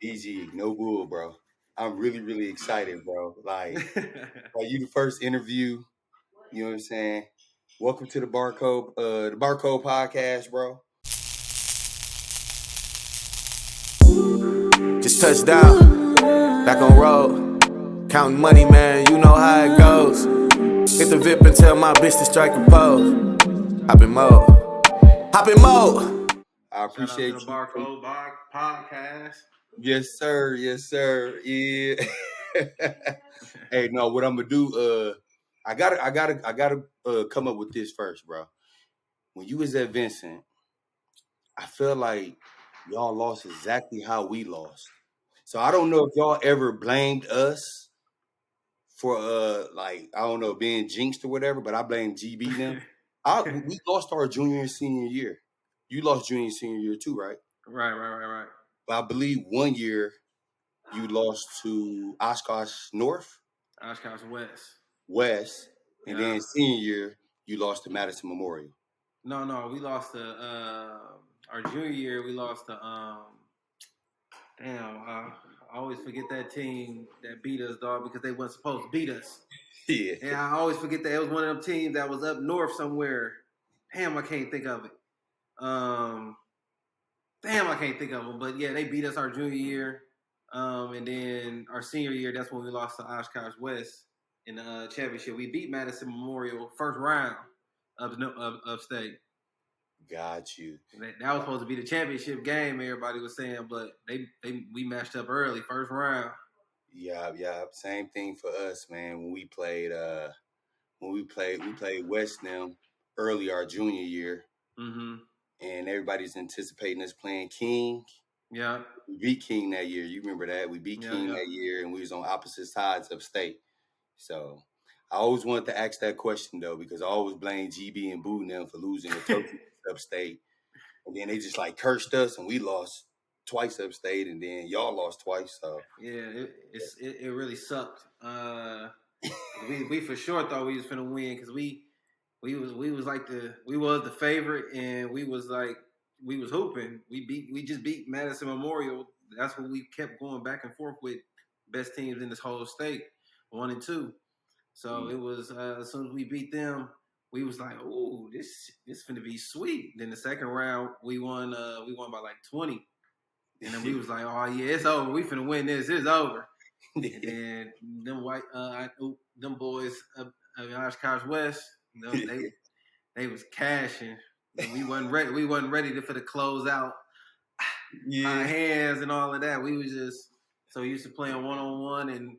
Easy, no bull, bro. I'm really, really excited, bro. Like you the first interview, you know what I'm saying? Welcome to the Barcode podcast, bro. Just touched out, back on road. Counting money, man, you know how it goes. Hit the VIP and tell my bitch to strike a pose. Hop in mode. Hop in mode. I Shout out to appreciate the you. Podcast. Yes, sir. Yes, sir. Yeah. Hey, no, what I'm gonna do, I gotta come up with this first, bro. When you was at Vincent, I feel like y'all lost exactly how we lost. So I don't know if y'all ever blamed us for I don't know, being jinxed or whatever, but I blame GB them. We lost our junior and senior year. You lost junior and senior year too, right? Right. But I believe one year you lost to Oshkosh North, Oshkosh West. West, and Yeah. then senior year you lost to Madison Memorial. No, we lost to our junior year. We lost to I always forget that team that beat us, dog, because they weren't supposed to beat us. Yeah. And I always forget that it was one of them teams that was up north somewhere. Damn, I can't think of it. I can't think of them. But yeah, they beat us our junior year. And then our senior year, that's when we lost to Oshkosh West in the championship. We beat Madison Memorial first round of state. Got you. That was supposed to be the championship game. Everybody was saying, but we matched up early, first round. Yeah. Same thing for us, man. We played West now early our junior year, Mm-hmm. and everybody's anticipating us playing King. Yeah. We beat King that year. You remember that? We beat King that year, and we was on opposite sides of state. So I always wanted to ask that question though, because I always blame GB and Boo and them for losing to Turkey upstate, and then they just like cursed us, and we lost twice upstate, and then y'all lost twice. So yeah, it really sucked. We for sure thought we was finna win because we was the favorite, and we was hooping. We just beat Madison Memorial. That's what we kept going back and forth with, best teams in this whole state, 1 and 2. So it was as soon as we beat them, we was like, "Ooh, this finna be sweet." Then the second round, we won by like 20, and then we was like, "Oh yeah, it's over. We finna win this. It's over." And then them boys up Oshkosh West, they was cashing. And we wasn't ready. We wasn't ready for the close out, high hands and all of that. We was just so used to playing 1-on-1, and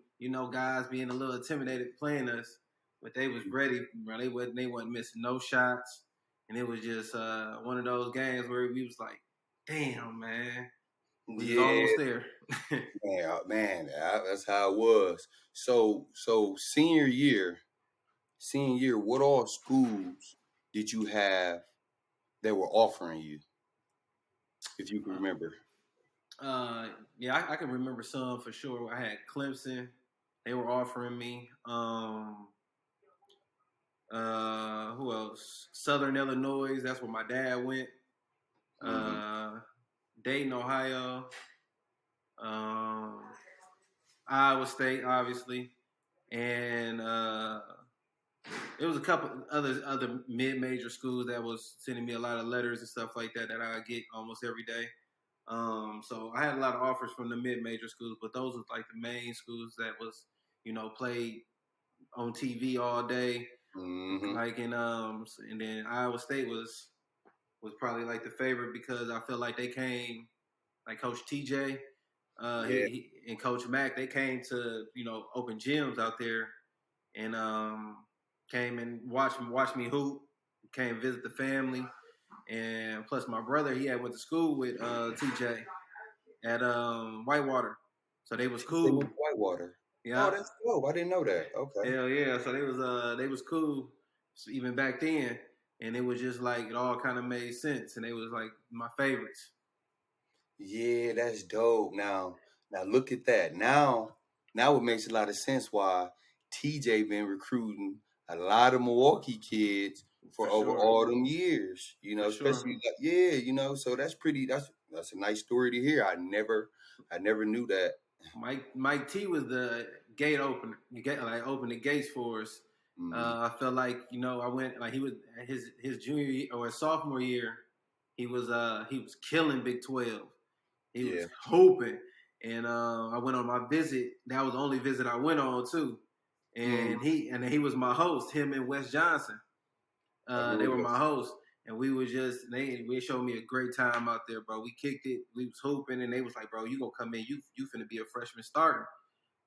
guys being a little intimidated playing us, but they was ready, bro. They wasn't missing no shots, and it was just one of those games where we was like, "Damn, man, we was almost there." man, that's how it was. So senior year, what all schools did you have that were offering you, if you can remember? Yeah, I can remember some for sure. I had Clemson; they were offering me. Who else? Southern Illinois. That's where my dad went. Dayton, Ohio. Iowa State, obviously, and it was a couple other mid-major schools that was sending me a lot of letters and stuff like that I get almost every day. So I had a lot of offers from the mid-major schools, but those was like the main schools that was, played on TV all day. Like and then Iowa State was probably like the favorite because I feel like they came, like Coach TJ, he and Coach Mack, they came to open gyms out there, and came and watched me hoop, came visit the family, and plus my brother, he had went to school with TJ at Whitewater, so they was cool. Whitewater. Yeah. Oh, that's dope. I didn't know that. Okay. Hell yeah. So they was cool even back then, and it was just like it all kind of made sense, and they was like my favorites. Yeah, that's dope. Now look at that. Now it makes a lot of sense why TJ been recruiting a lot of Milwaukee kids for over all them years. For especially so that's a nice story to hear. I never I never knew that. Mike T was the gate opener. Opened the gates for us. I felt like I went like he was his junior year or his sophomore year. He was killing Big 12. He was hooping, and I went on my visit. That was the only visit I went on too. And he was my host. Him and Wes Johnson. They were my hosts. And we was they showed me a great time out there, bro. We kicked it, we was hooping, and they was like, bro, you gonna come in, you finna be a freshman starter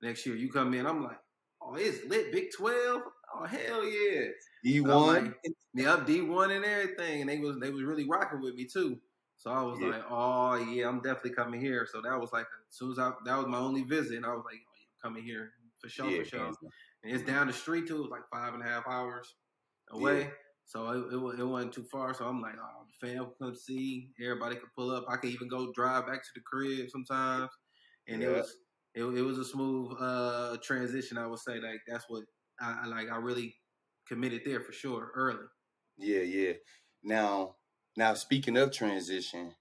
next year. You come in, I'm like, oh, it's lit, Big 12. Oh, hell yeah. D1. Like, yeah, D1 and everything. And they was really rocking with me too. So I was like, oh yeah, I'm definitely coming here. So that was like as soon as that was my only visit, and I was like, oh, yeah, I'm coming here for sure. And it's down the street too. It was like 5.5 hours away. Yeah. So it wasn't too far. So I'm like, oh, the fam will come see. Everybody could pull up. I could even go drive back to the crib sometimes. And it was a smooth transition. I would say like that's what I really committed there for sure early. Yeah. Now speaking of transition,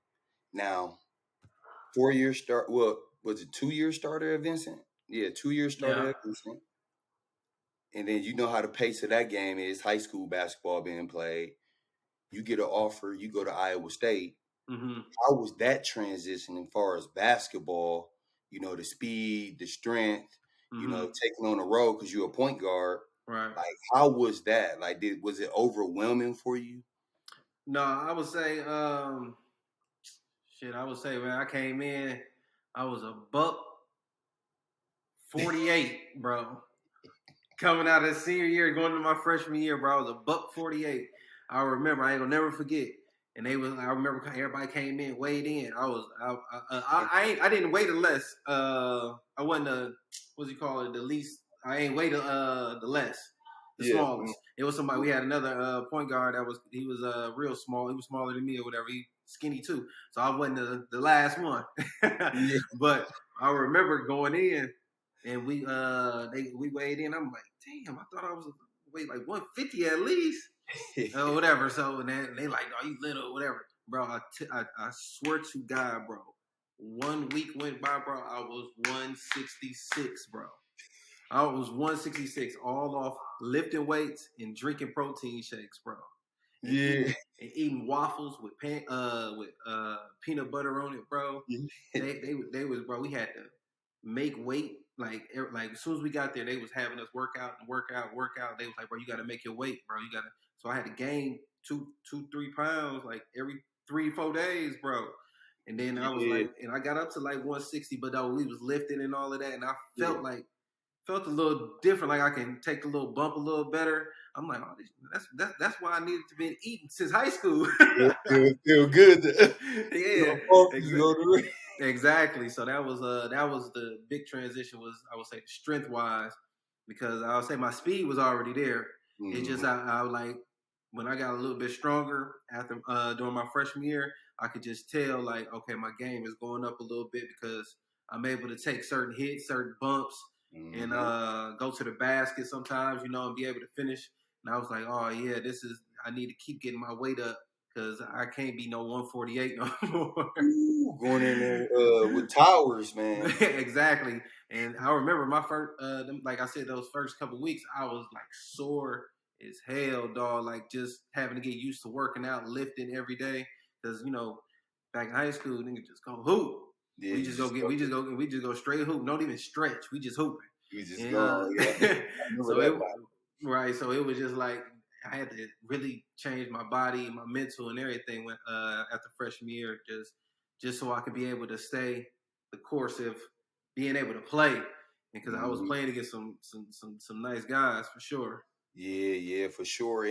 now 4 year start. Well, was it 2 year starter at Vincent? Yeah, 2 year starter at Vincent. And then you know how the pace of that game is. High school basketball being played. You get an offer. You go to Iowa State. Mm-hmm. How was that transition as far as basketball? The speed, the strength. Mm-hmm. Taking on a role because you're a point guard. Right. Like, how was that? Like, was it overwhelming for you? No, I would say, I would say when I came in, I was a $148, bro. Coming out of senior year, going into my freshman year, bro, I was a $148. I remember, I ain't gonna never forget. And I remember everybody came in, weighed in. I didn't weigh the less. I wasn't what's he call it, the least. I ain't weighed the less, the smallest. It was somebody. We had another point guard he was real small. He was smaller than me or whatever. He skinny too. So I wasn't the last one. But I remember going in. And we weighed in. I'm like, damn, I thought I was weighed like 150 at least, or whatever. So and then they like, oh, you little, whatever, bro. I swear to God, bro. 1 week went by, bro. I was 166, bro. I was 166, all off lifting weights and drinking protein shakes, bro. And eating waffles with peanut butter on it, bro. They was, bro. We had to make weight. Like as soon as we got there, they was having us work out. They was like, bro, you got to make your weight, bro. You got to. So I had to gain 2-3 pounds like every 3-4 days, bro. And then I was like, and I got up to like 160, but though we was lifting and all of that, and I felt a little different. Like I can take a little bump a little better. I'm like, oh, that's why I needed to be eating since high school. Feel good. Exactly. So that was the big transition. Was I would say strength wise, because I would say my speed was already there. Mm-hmm. It just I like when I got a little bit stronger after during my freshman year, I could just tell like, okay, my game is going up a little bit because I'm able to take certain hits, certain bumps. Mm-hmm. And go to the basket sometimes, and be able to finish. And I was like, oh yeah, I need to keep getting my weight up because I can't be no 148 no more. Going in there with towers, man. Exactly. And I remember my first, like I said, those first couple weeks, I was like sore as hell, dog. Like just having to get used to working out, lifting every day. Because back in high school, niggas just go hoop. Yeah, we just go straight hoop. Don't even stretch. We just hooping. We just go. Yeah. So it was just like I had to really change my body, my mental, and everything when after freshman year, just so I could be able to stay the course of being able to play, because I was playing against some nice guys for sure. Yeah, for sure.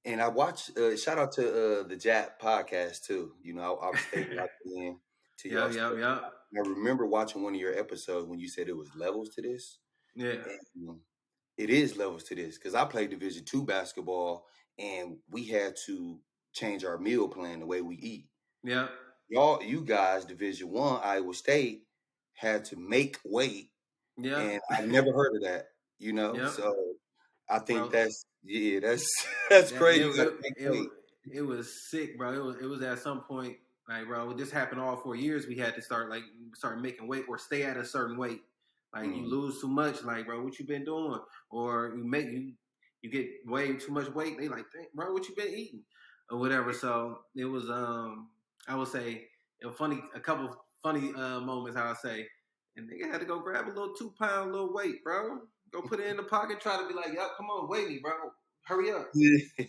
And I watched. Shout out to the Jap podcast too. I was staying locked in to y'all. Yeah. I remember watching one of your episodes when you said it was levels to this. Yeah. And, it is levels to this because I played Division II basketball and we had to change our meal plan the way we eat. Yeah. You guys, Division I, Iowa State, had to make weight. Yeah. And I never heard of that, Yep. So I think that's crazy. It was sick, bro. It was at some point Like, bro, this happened all 4 years. We had to start making weight or stay at a certain weight. Like, you lose too much. Like, bro, what you been doing? Or you get way too much weight. They like, bro, what you been eating or whatever. So it was I would say a couple funny moments. I would say, and nigga had to go grab a little 2-pound little weight, bro. Go put it in the pocket. Try to be like, yo, come on, weigh me, bro. Hurry up.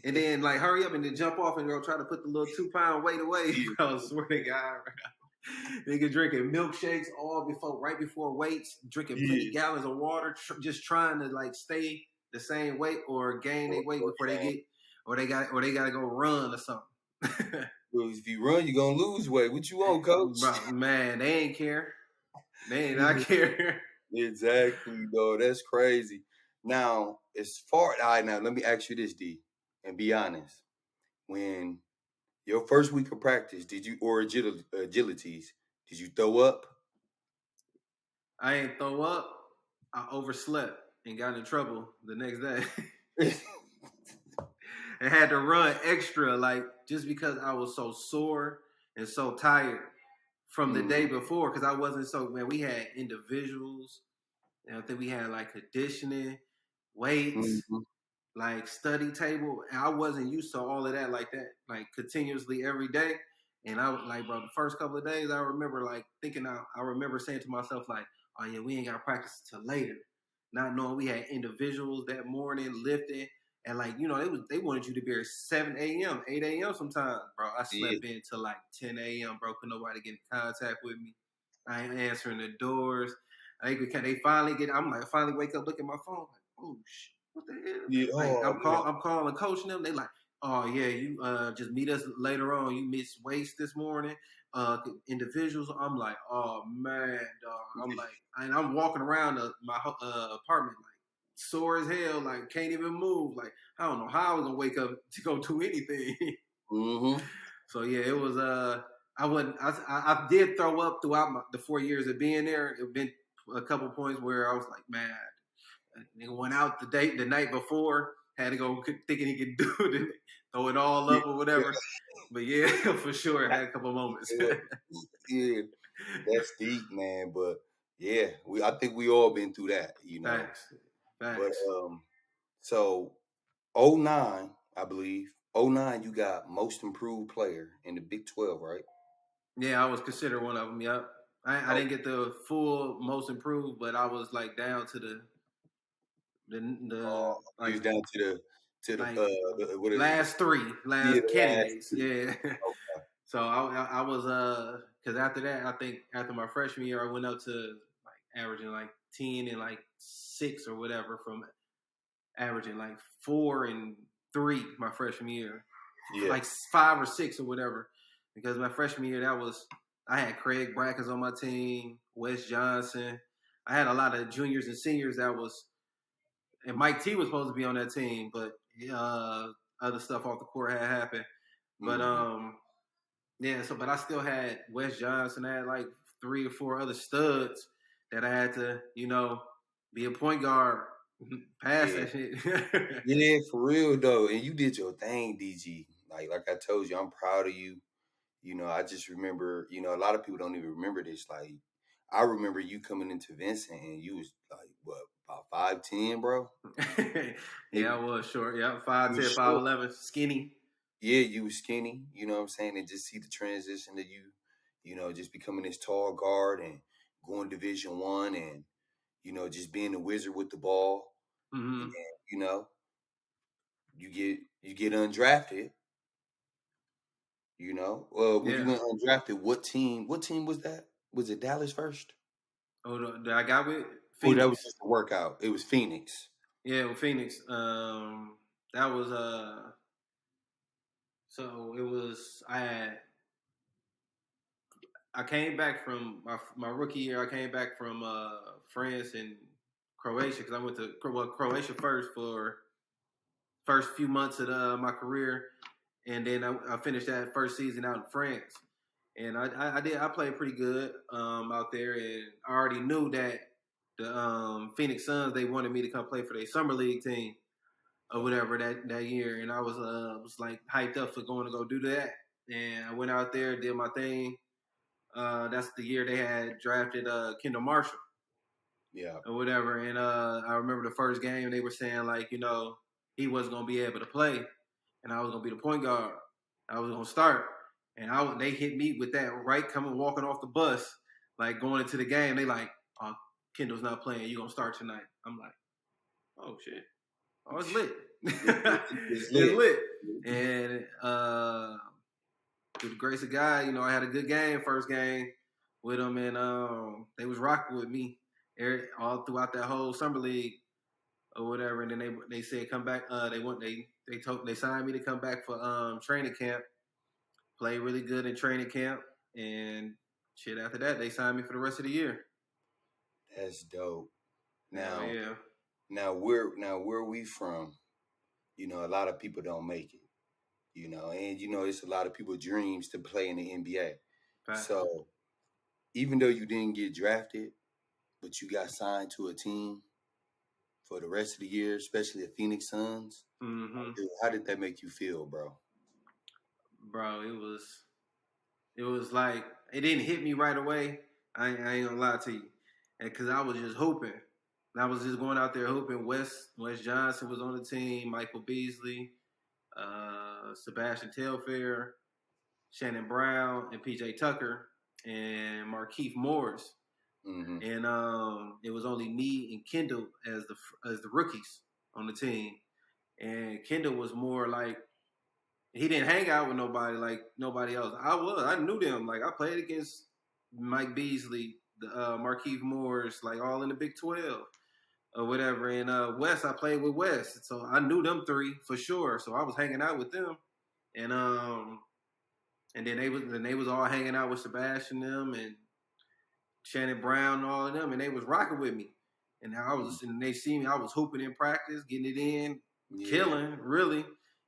And then like hurry up and then jump off and go try to put the little 2-pound weight away. Bro, I swear to God, bro. Nigga drinking milkshakes right before weights, drinking plenty gallons of water, just trying to like stay the same weight or gain their weight before they got to go run or something. Well, if you run, you're gonna lose weight. What you want, coach? Bro, man, they ain't care. They ain't not care. Exactly, though. That's crazy. Now, all right, now let me ask you this, D, and be honest. When your first week of practice, agilities, did you throw up? I ain't throw up. I overslept and got in trouble the next day. And had to run extra, like just because I was so sore and so tired from the day before. Because I wasn't we had individuals, and I think we had like conditioning, weights, like study table. And I wasn't used to all of that like that, like continuously every day. And I was like, bro, the first couple of days, I remember like I remember saying to myself, like, oh yeah, we ain't got to practice until later. Not knowing we had individuals that morning lifting. And like, they wanted you to be at 7 a.m., 8 a.m. sometimes, bro. I slept in till like 10 a.m., bro. Couldn't nobody get in contact with me. I ain't answering the doors. They finally wake up, look at my phone, like, oh shit, what the hell? Yeah, I'm calling coach and them. They like, oh yeah, you just meet us later on. You missed weights this morning. Individuals. I'm like, oh man, dog. I'm like, and I'm walking around my apartment like sore as hell, like can't even move. Like I don't know how I was gonna wake up to go do anything. So yeah, it was. I did throw up throughout the 4 years of being there. It been a couple points where I was like, man, nigga went out the night before, had to go thinking he could do it, throw it all up or whatever. But yeah, for sure, I had a couple moments. Yeah, that's deep, man. But yeah, I think we all been through that, Thanks. But so 09, I believe 09, you got most improved player in the Big 12, right? Yeah, I was considered one of them. Yep. I didn't get the full most improved, but I was like down to the he was down to the like what is last candidates. Yeah. Okay. So I was because after that, I think after my freshman year, I went up to like averaging like 10 and like 6 or whatever from averaging like 4 and 3 my freshman year. Yeah. Like 5 or 6 or whatever. Because my freshman year, I had Craig Brackens on my team, Wes Johnson. I had a lot of juniors and seniors and Mike T was supposed to be on that team, but other stuff off the court had happened. But but I still had Wes Johnson. I had like 3 or 4 other studs that I had to, be a point guard, pass that shit. Yeah, for real though. And you did your thing, DG. Like I told you, I'm proud of you. I just remember, a lot of people don't even remember this. Like, I remember you coming into Vincent and you was like, what, about 5'10", bro? Yeah, I was short. Yeah, 5'10", 5'11", skinny. Yeah, you was skinny, you know what I'm saying? And just see the transition to you, just becoming this tall guard and going Division I and, just being a wizard with the ball. Mm-hmm. And then, you get undrafted. When you went undrafted, what team was that? Was it Dallas first? Oh, that I got with Phoenix. Oh, that was just a workout. It was Phoenix. Yeah, with Phoenix. That was so it was I came back from my rookie year. I came back from France and Croatia because I went to Croatia first for first few months of my career, and then I finished that first season out in France. And I played pretty good out there, and I already knew that the Phoenix Suns, they wanted me to come play for their summer league team or whatever that year, and I was like hyped up for going to go do that. and I went out there, did my thing. That's the year they had drafted Kendall Marshall. Yeah. Or whatever. And I remember the first game they were saying like, he wasn't gonna be able to play, and I was gonna be the point guard. I was gonna start, and they hit me with that right coming walking off the bus, like going into the game. They like, oh, Kendall's not playing. You gonna start tonight? I'm like, oh shit, oh it's lit, It's it's lit. lit. And through the grace of God, I had a good game, first game with them, and they was rocking with me all throughout that whole summer league or whatever. And then they said come back. They signed me to come back for training camp. Play really good in training camp, and shit. After that, they signed me for the rest of the year. That's dope. Now, yeah. Now where we from? A lot of people don't make it. And it's a lot of people's dreams to play in the NBA. Fact. So even though you didn't get drafted, but you got signed to a team for the rest of the year, especially the Phoenix Suns, how did that make you feel, bro? Bro, it was like it didn't hit me right away. I ain't gonna lie to you, because I was just hoping. I was just going out there hoping. Wes Johnson was on the team, Michael Beasley, Sebastian Telfair, Shannon Brown, and PJ Tucker, and Markieff Morris. Mm-hmm. And it was only me and Kendall as the rookies on the team. And Kendall was more like, he didn't hang out with nobody like nobody else. I knew them. Like I played against Mike Beasley, the Markieff Morris, like all in the Big 12 or whatever. And Wes, I played with Wes, so I knew them three for sure. So I was hanging out with them, and then they was all hanging out with Sebastian them and Shannon Brown and all of them, and they was rocking with me. And they see me, I was hooping in practice, getting it in, killing, really.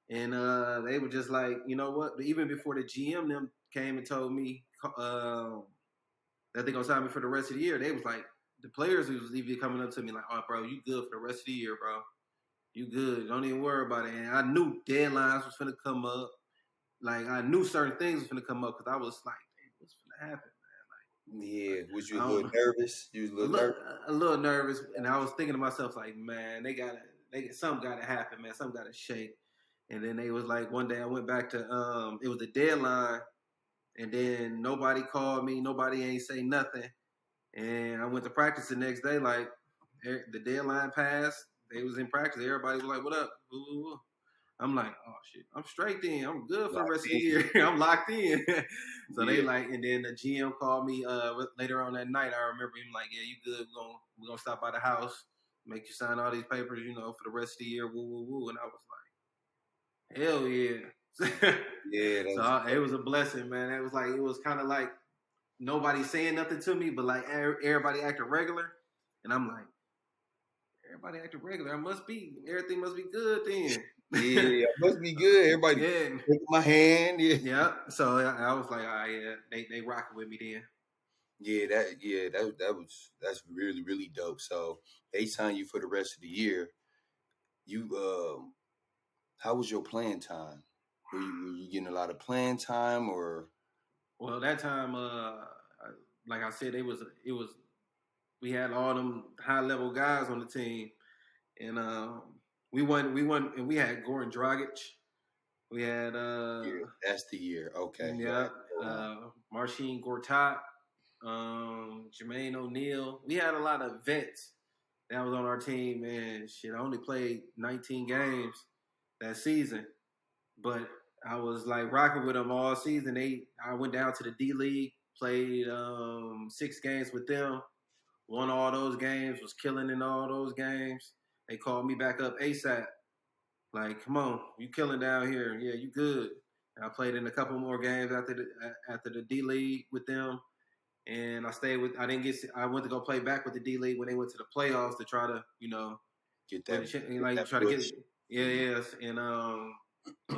And they were just like, you know what? Even before the GM them came and told me that they're gonna sign me for the rest of the year, they was like, the players was even coming up to me like, oh, bro, you good for the rest of the year, bro. You good. Don't even worry about it. And I knew deadlines was finna come up. Like, I knew certain things was finna come up because I was like, hey, what's finna happen? Yeah, was you a little nervous? You was a little nervous, and I was thinking to myself, like, man, something gotta happen, man, something gotta shake. And then they was like, one day I went back to it was the deadline, and then nobody called me, nobody ain't say nothing, and I went to practice the next day, like the deadline passed, they was in practice, everybody was like, what up? Ooh. I'm like, oh shit, I'm straight then. I'm good for the rest of the year. I'm locked in. So they like, and then the GM called me later on that night. I remember him like, yeah, you good? We're gonna stop by the house, make you sign all these papers, for the rest of the year. Woo woo woo. And I was like, hell yeah. Yeah. It was a blessing, man. It was kind of like nobody saying nothing to me, but like everybody acting regular, and I'm like, everybody acting regular. Everything must be good then. Yeah, it must be good. Everybody taking my hand. Yeah. So I was like, yeah, they rocking with me then. That's really, really dope. So they signed you for the rest of the year. You how was your playing time? Were you getting a lot of playing time or? Well, that time, like I said, it was we had all them high level guys on the team, and we won, and we had Goran Dragic. We had that's the year. Okay. Yeah. Marcin Gortat, Jermaine O'Neal. We had a lot of vets that was on our team, and shit, I only played 19 games that season, but I was like rocking with them all season. I went down to the D League, played 6 games with them, won all those games, was killing in all those games. They called me back up ASAP. Like, come on, you killing down here. Yeah, you good. And I played in a couple more games after the D League with them. And I went to go play back with the D League when they went to the playoffs to try to, get that, try to get it. Yes. And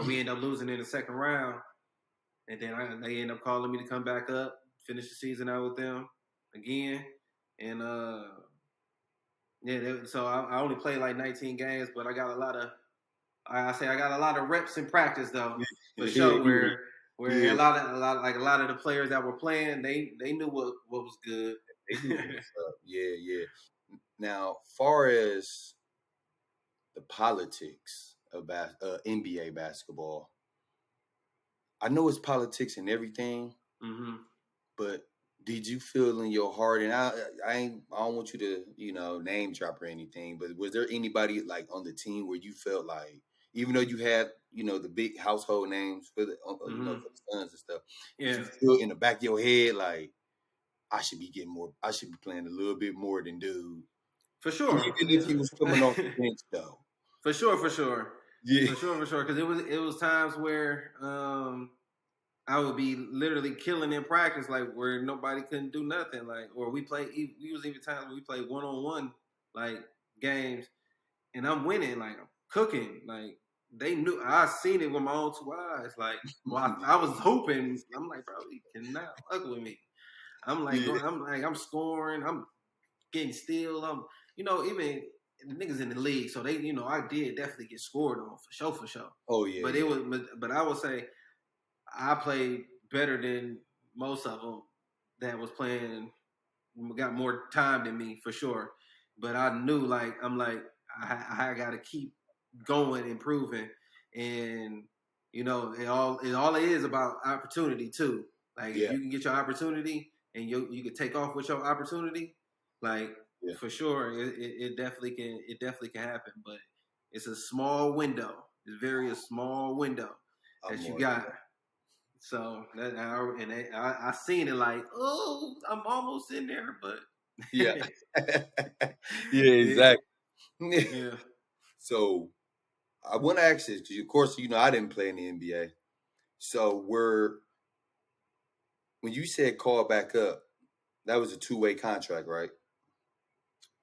we ended up losing in the second round. And then they ended up calling me to come back up, finish the season out with them again. And so I only played like 19 games, but I got a lot of reps in practice though, for sure. Where a lot of the players that were playing, they knew what was good. They knew what was up. Yeah. Now, far as the politics of NBA basketball, I know it's politics and everything, but did you feel in your heart, and I don't want you to name drop or anything, but was there anybody like on the team where you felt like, even though you had the big household names for the for the Suns and stuff, did you feel in the back of your head like, I should be getting more, I should be playing a little bit more than dude? For sure. Even if he was coming off the bench, though. For sure. Yeah. For sure. Because it was times where I would be literally killing in practice, like where nobody couldn't do nothing, like, or we was even times where we played 1-on-1 like games, and I'm winning, like I'm cooking, like they knew, I seen it with my own 2 eyes, like, well, I was hoping, I'm like, bro, you cannot fuck with me. I'm like, I'm scoring, I'm getting steals, I'm, even the niggas in the league, so they, I did definitely get scored on for sure. Oh yeah. But it was, but I would say I played better than most of them that was playing, got more time than me for sure. But I knew, like, I got to keep going, improving, and it all is about opportunity too. Like, if you can get your opportunity and you can take off with your opportunity, like, for sure, it definitely can happen. But it's a small window. It's a small window that you got. So I seen it like, oh, I'm almost in there, but yeah, exactly. Yeah. So I want to ask this because, of course, I didn't play in the NBA. So when you said call back up, that was a 2-way contract, right?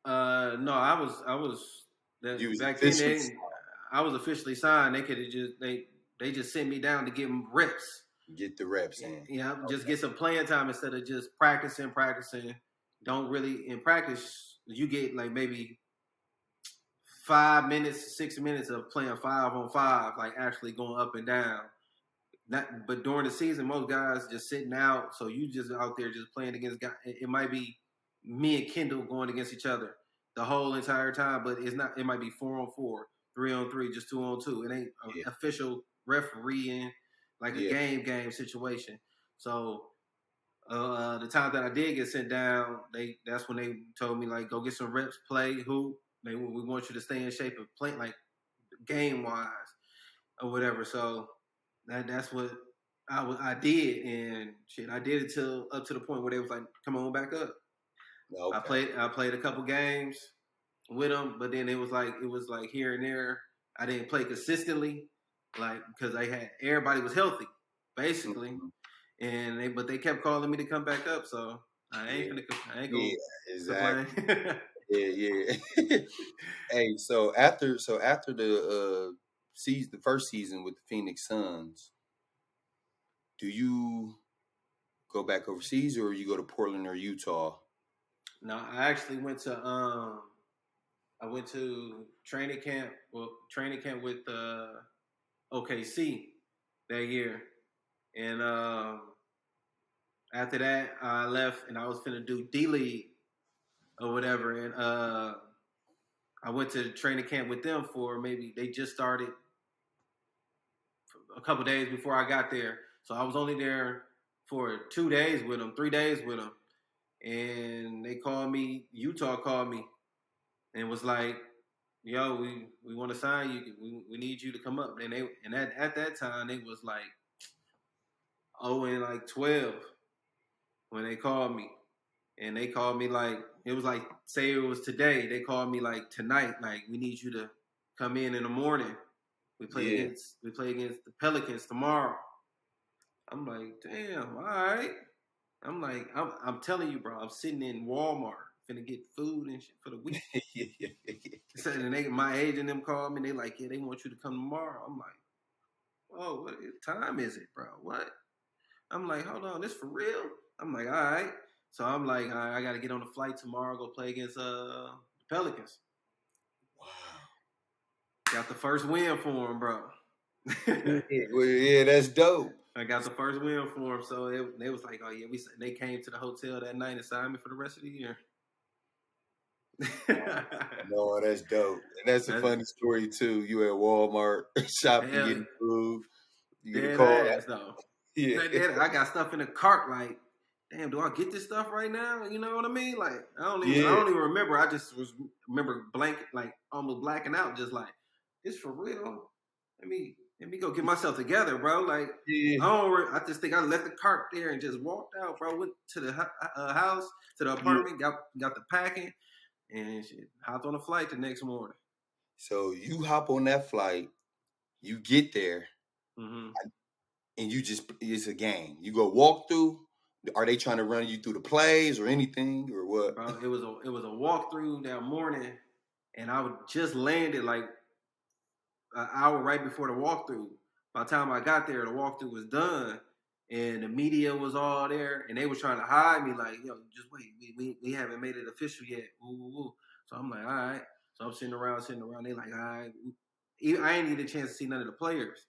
No, I was back then. I was officially signed. They could have they just sent me down to give them reps. Get the reps in. Just get some playing time instead of just practicing. Don't really, in practice, you get like maybe 5 minutes, 6 minutes of playing 5-on-5, like actually going up and down. But during the season, most guys just sitting out, so you just out there just playing against guys. It might be me and Kendall going against each other the whole entire time, but it's not. It might be 4-on-4, 3-on-3, just 2-on-2. It ain't official refereeing, like a game situation. So the time that I did get sent down, that's when they told me, like, go get some reps, play hoop. We want you to stay in shape and play, like, game wise or whatever. So that's what I did, and shit, I did it till up to the point where they was like, come on back up. Okay. I played a couple games with them, but then it was like here and there. I didn't play consistently, like, because everybody was healthy, basically. And they kept calling me to come back up, so I ain't gonna exactly. Yeah. Hey, so after the season, the first season with the Phoenix Suns, do you go back overseas or you go to Portland or Utah? No, I actually went to training camp. Well, training camp with OKC that year, and after that I left and I was finna do D-League or whatever, and I went to training camp with them for they just started a couple days before I got there, so I was only there for 2 days with them, 3 days with them, and Utah called me and was like, yo, we want to sign you. We need you to come up. And at that time, it was like 0-12 when they called me. And they called me like, it was like, say it was today. They called me like tonight, like, we need you to come in the morning. We play against the Pelicans tomorrow. I'm like, damn, all right. I'm like, I'm telling you, bro, I'm sitting in Walmart finna get food and shit for the week. So, and my agent them called me. They like, yeah, they want you to come tomorrow. I'm like, oh, what time is it, bro? What? I'm like, hold on, this for real? I'm like, all right. So I'm like, all right, I got to get on the flight tomorrow, go play against the Pelicans. Wow. Got the first win for them, bro. Yeah, that's dope. I got the first win for him, so they was like, "Oh yeah, they came to the hotel that night and signed me for the rest of the year." No, that's dope. And that's a funny story too. You at Walmart shopping, Hell, getting food. You get a dead call. ass though. Yeah. I got stuff in the cart. Like, damn, do I get this stuff right now? You know what I mean? Like, I don't Yeah. even remember. I just remember blank, like almost blacking out. Just like, this for real? Let me go get myself together, bro. Like, Yeah. I just think I left the cart there and just walked out, bro. Went to the house, to the apartment, got the packing, and shit, hopped on a flight the next morning. So you hop on that flight, you get there, Mm-hmm. and it's a game. You go walk through. Are they trying to run you through the plays or anything or what? Bro, it was a walkthrough that morning, and I would just landed like an hour right before the walkthrough. By the time I got there, the walkthrough was done, and the media was all there, and they were trying to hide me, like, yo, just wait, we haven't made it official yet. Woo, woo, woo. So I'm like, all right. So I'm sitting around. They like, all right. I ain't need a chance to see none of the players.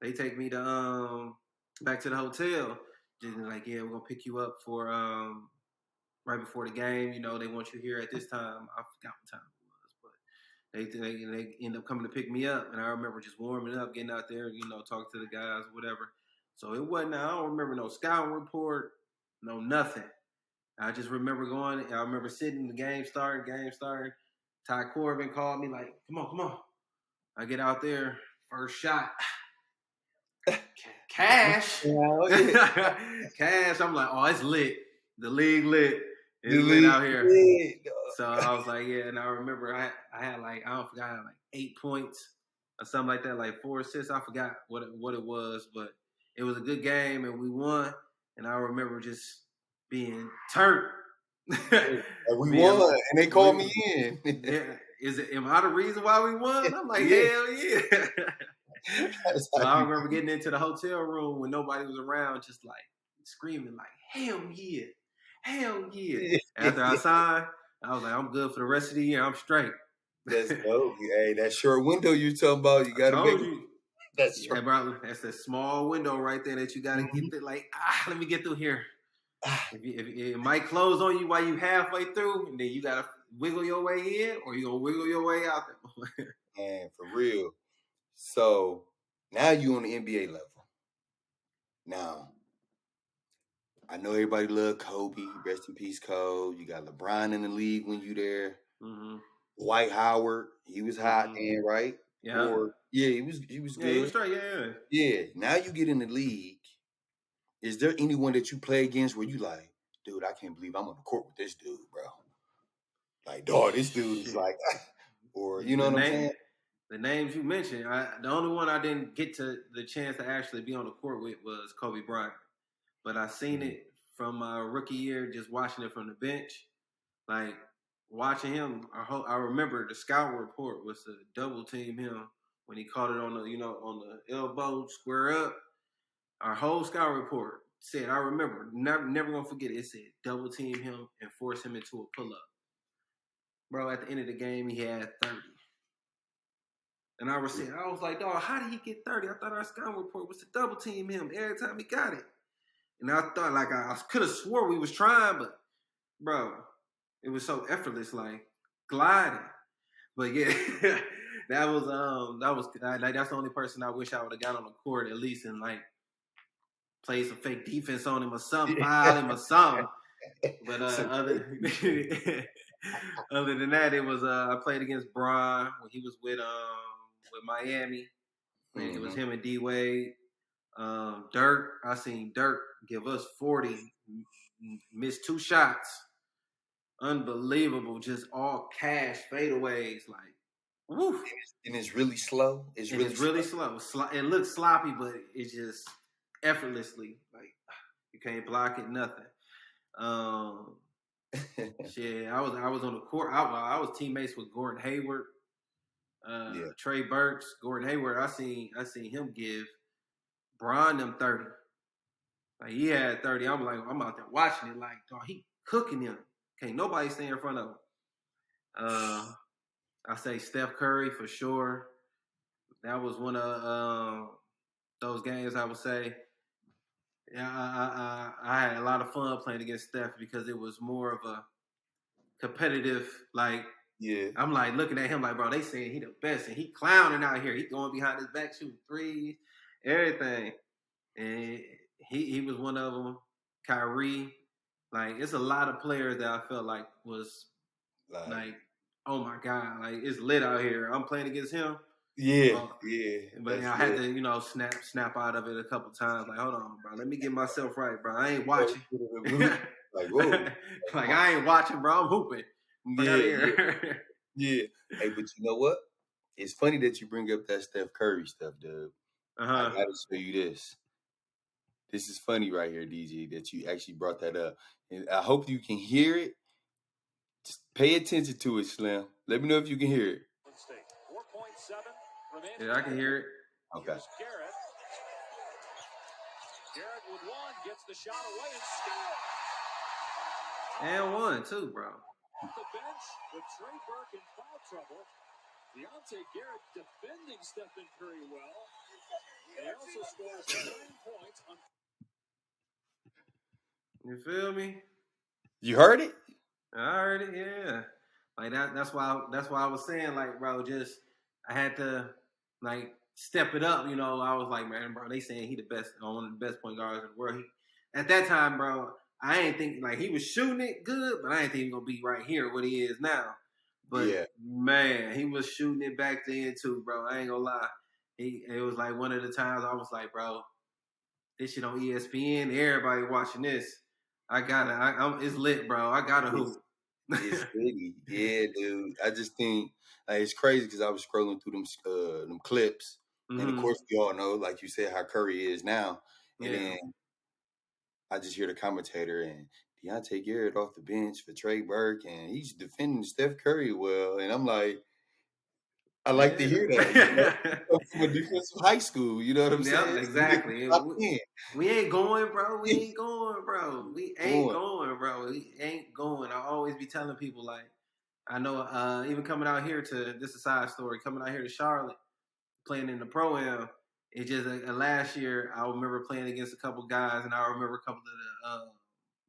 They take me to back to the hotel. Just like, yeah, we're gonna pick you up for right before the game. You know, they want you here at this time. I forgot what time it was, but they end up coming to pick me up. And I remember just warming up, getting out there, you know, talking to the guys, whatever. So it wasn't, I don't remember no scouting report, no nothing. I just remember going, I remember sitting, the game starting. Ty Corbin called me like, come on. I get out there, first shot. Cash. Cash. I'm like, oh, it's lit. The league lit. It's lit out here. So I was like, yeah. And I remember I had like, I don't forget, I had like 8 points or something like that, like 4 assists. I forgot what it was, but it was a good game and we won. And I remember just being turned. We won, and they called me in. Yeah, am I the reason why we won? I'm like, hell yeah. So I remember getting into the hotel room when nobody was around, just like screaming, like, hell yeah. After I signed, I was like, I'm good for the rest of the year. I'm straight. That's dope. Hey, that short window you talking about, you got to make it. That's short. Yeah, bro, that's a small window right there that you got to get there. Like, let me get through here. If it might close on you while you halfway through, and then you got to wiggle your way in, or you going to wiggle your way out there. Man, for real. So now you on the NBA level. Now, I know everybody love Kobe. Rest in peace, Kobe. You got LeBron in the league when you there. Mm-hmm. Dwight Howard, he was hot then, right? Yeah. He was good. Yeah, he was straight. Yeah. Yeah. Now you get in the league. Is there anyone that you play against where you like, dude, I can't believe I'm on the court with this dude, bro? Like, dog, this dude is like, or you know what I'm saying? The names you mentioned, the only one I didn't get to the chance to actually be on the court with was Kobe Bryant. But I seen it from my rookie year, just watching it from the bench. Like, watching him, I remember the scout report was to double team him when he caught it on the elbow, square up. Our whole scout report said, I remember, never gonna forget it. It said double team him and force him into a pull up. Bro, at the end of the game, he had 30. And I was like, dog, how did he get 30? I thought our scout report was to double team him every time he got it. And I thought, like, I could have swore we was trying, but, bro, it was so effortless, like, gliding. But, yeah, that's the only person I wish I would have got on the court at least and, like, played some fake defense on him or something, foul him or something. But other than that, it was I played against Bron when he was with Miami. And it was him and D Wade. Dirk, I seen Dirk give us 40, missed 2 shots. Unbelievable, just all cash fadeaways, like, woo. And it's really slow. It's really slow. It looks sloppy, but it's just effortlessly, like, you can't block it, nothing. Shit, I was on the court. I was teammates with Gordon Hayward, Trey Burks, Gordon Hayward. I seen him give Bron them 30. Like, he had 30. I'm out there watching it like, dog, he cooking him. Can't nobody stay in front of him. I say Steph Curry for sure. That was one of those games I would say. Yeah, I had a lot of fun playing against Steph because it was more of a competitive. Like Yeah. I'm like looking at him like, bro, they saying he the best, and he clowning out here. He going behind his back shooting threes, everything, and he was one of them. Kyrie, like it's a lot of players that I felt like was Like, like, oh my god, like it's lit out here. I'm playing against him. yeah, Oh, yeah, but that's I had lit. to, snap out of it a couple times. Like, hold on, bro, let me get myself right, bro. I ain't watching. Like, whoa. Like I ain't watching, bro. I'm hooping. Fuck out of Yeah, yeah, here. yeah. Hey, but you know what? It's funny that you bring up that Steph Curry stuff, dude. I Uh-huh. gotta show you this. This is funny right here, DG, that you actually brought that up. And I hope you can hear it. Just pay attention to it, Slim. Let me know if you can hear it. Yeah, I can hear it. Okay. Garrett with one gets the shot away and And one too, bro. off the bench with Trey Burke in foul trouble. Diante Garrett defending Stephen Curry well. He also scores 9 points on. You feel me? You heard it? I heard it. Yeah. Like that. That's why. That's why I was saying, like, bro, just I had to like step it up. I was like, man, bro, they saying he the best, one of the best point guards in the world. At that time, bro, I ain't think like he was shooting it good, but I ain't think he gonna be right here what he is now. But Yeah. man, he was shooting it back then too, bro. I ain't gonna lie. It was like one of the times I was like, bro, this shit on ESPN. Everybody watching this. I got it. It's lit, bro. I got to hoop. It's really, yeah, dude. I just think like it's crazy because I was scrolling through them clips, and of Mm-hmm. course we all know, like you said, how Curry is now, and Yeah. then I just hear the commentator and Diante Garrett off the bench for Trey Burke, and he's defending Steph Curry well, and I'm like, I like to hear that, Yeah. Come from a defensive high school, you know what I'm Yep, saying? You get exactly. top 10. We ain't going, bro. We ain't going, bro. We ain't Going. going, bro. We ain't going. I always be telling people like, I know, even coming out here this is a side story. Coming out here to Charlotte, playing in the pro am. It just last year I remember playing against a couple guys, and I remember a couple of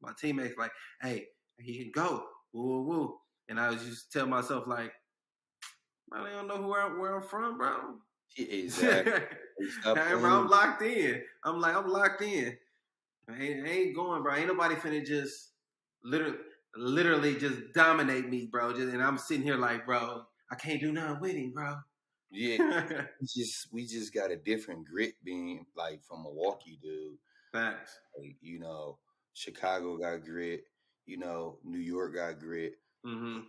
my teammates like, "Hey, he can go, woo woo woo," and I was just tell myself like, "I don't know where I'm from, bro." Yeah, exactly. Stop Hey, bro, I'm playing. locked in. I'm locked in. I ain't going, bro. Ain't nobody finna just literally just dominate me, bro. And I'm sitting here like, bro, I can't do nothing with him, bro. Yeah, we just got a different grit being like from Milwaukee, dude. Facts. Like, Chicago got grit. New York got grit, Mm-hmm.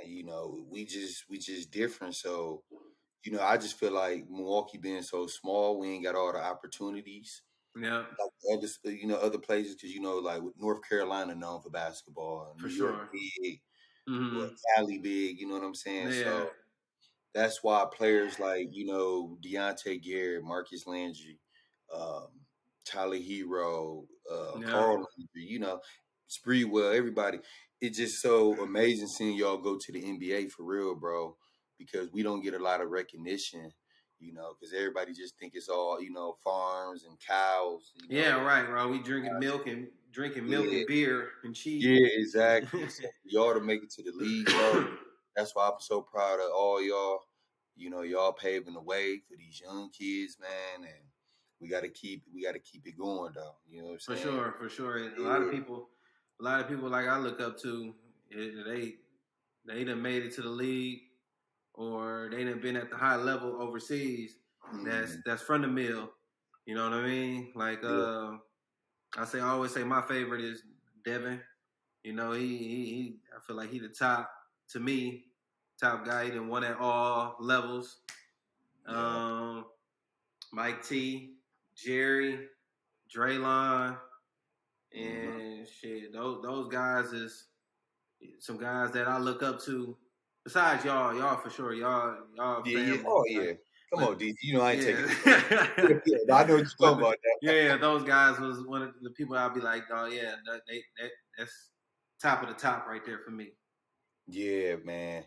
and we just different. So I just feel like Milwaukee being so small, we ain't got all the opportunities Yeah, like other places because like with North Carolina known for basketball, for New York sure. big, Mm-hmm. well, Cali big. You know what I'm saying? Yeah, So. That's why players like, Diante Garrett, Marcus Landry, um, Tyler Hero, yeah, Carl Landry, Spreewell, everybody. It's just so amazing seeing y'all go to the NBA for real, bro, because we don't get a lot of recognition, because everybody just think it's all, farms and cows, yeah. Right, bro. We drinking milk and Yeah, beer and cheese. yeah, exactly. So for y'all to make it to the league, bro, that's why I'm so proud of all y'all. Y'all paving the way for these young kids, man, and we gotta keep it going though. You know what I'm For saying? sure, for sure. A Yeah. lot of people like I look up to, they done made it to the league or they done been at the high level overseas. Mhm. That's from the mill. You know what I mean? Like Yeah. I always say my favorite is Devin. He I feel like he the top to me, top guy. He done won at all levels. Yeah. Um, Mike T, Jerry, Draylon, Mhm. and shit. Those guys is some guys that I look up to. Besides y'all for sure, y'all Yeah. Yeah. family. Oh Like, yeah. Come but on, D. I ain't taking yeah, it back. Yeah, I know what you're but talking about now. yeah, those guys was one of the people I'll be like, oh yeah, that's top of the top right there for me. Yeah, man.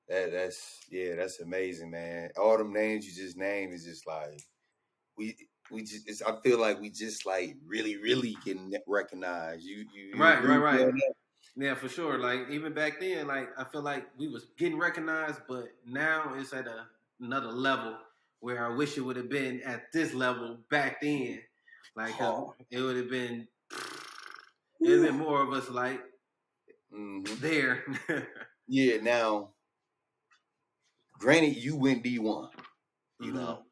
That's amazing, man. All them names you just named is just like we I feel like we just like really can recognize you Right, agree right, with me right. on that? Yeah, for sure. Like even back then, like I feel like we was getting recognized, but now it's at another level where I wish it would have been at this level back then. Like, cause Oh, it would have been, it would have been more of us like hmm. there. Yeah. Now, granted, you went D1. You hmm know,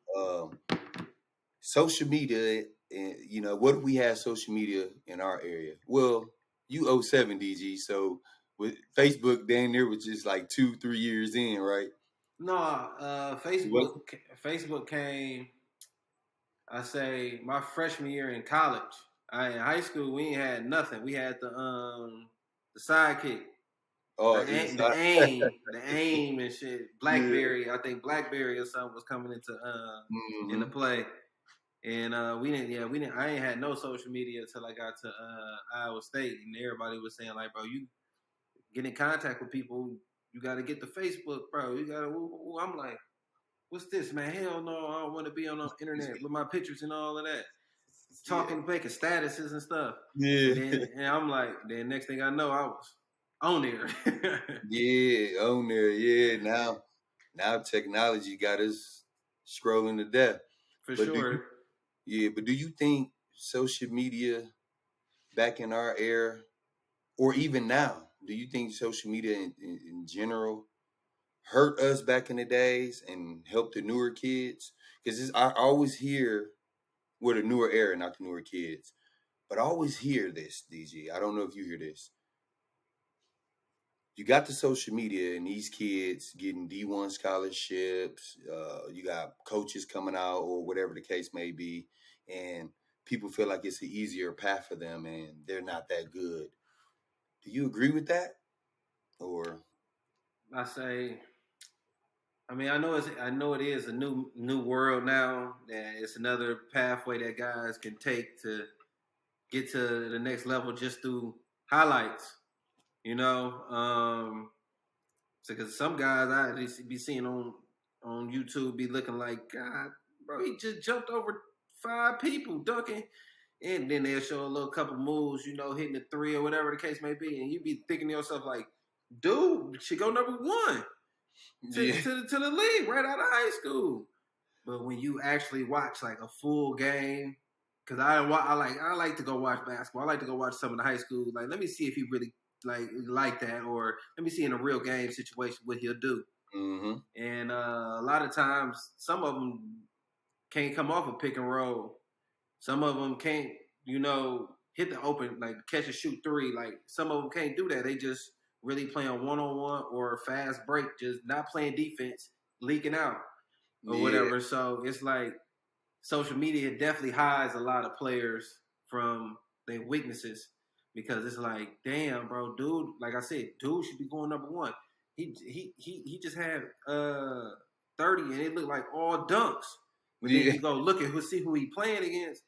social media. You know, what if we had social media in our area? Well, you 07 DG, so with Facebook, then there was just like 2-3 years in, right? No, It was. Facebook came. I say my freshman year in college. In high school we ain't had nothing. We had the sidekick, Oh, it was. the aim and shit. Yeah. BlackBerry, I think BlackBerry or something was coming into Hmm. play. And we didn't. Yeah, we didn't. I ain't had no social media until I got to Iowa State, and everybody was saying like, "Bro, you get in contact with people. You got to get the Facebook, bro. You got to." I'm like, "What's this, man? Hell no! I don't want to be on the internet with my pictures and all of that, Yeah. talking, making statuses and stuff." Yeah. And I'm like, then next thing I know, I was on there. Yeah. On there. Yeah. Now technology got us scrolling to death. For But do you? sure. Yeah. But do you think social media back in our era, or even now, do you think social media in general hurt us back in the days and helped the newer kids? Because I always hear, well, the newer era, not the newer kids, but I always hear this, DG. I don't know if you hear this. You got the social media and these kids getting D1 scholarships. You got coaches coming out or whatever the case may be, and people feel like it's an easier path for them, and they're not that good. Do you agree with that? Or I say, I mean, I know it is a new world now. That it's another pathway that guys can take to get to the next level just through highlights. You know, because some guys I just be seeing on YouTube be looking like, God, bro, he just jumped over 5 people dunking, and then they'll show a little couple moves, you know, hitting the three or whatever the case may be, and you be thinking to yourself like, dude, should go #1 yeah, to the league right out of high school. But when you actually watch like a full game, because I like to go watch basketball. I like to go watch some of the high school. Like, let me see if he really like that, or let me see in a real game situation what he'll do. mm-hmm. And a lot of times, some of them can't come off a pick and roll. Some of them can't, you know, hit the open like catch and shoot three. Like some of them can't do that. They just really playing one-on-one or fast break, just not playing defense, leaking out or Yeah, whatever. So it's like social media definitely hides a lot of players from their weaknesses because it's like, damn, bro, dude, like I said, dude should be going #1. He just had 30 and it looked like all dunks. But then yeah, you go look at see who he playing against.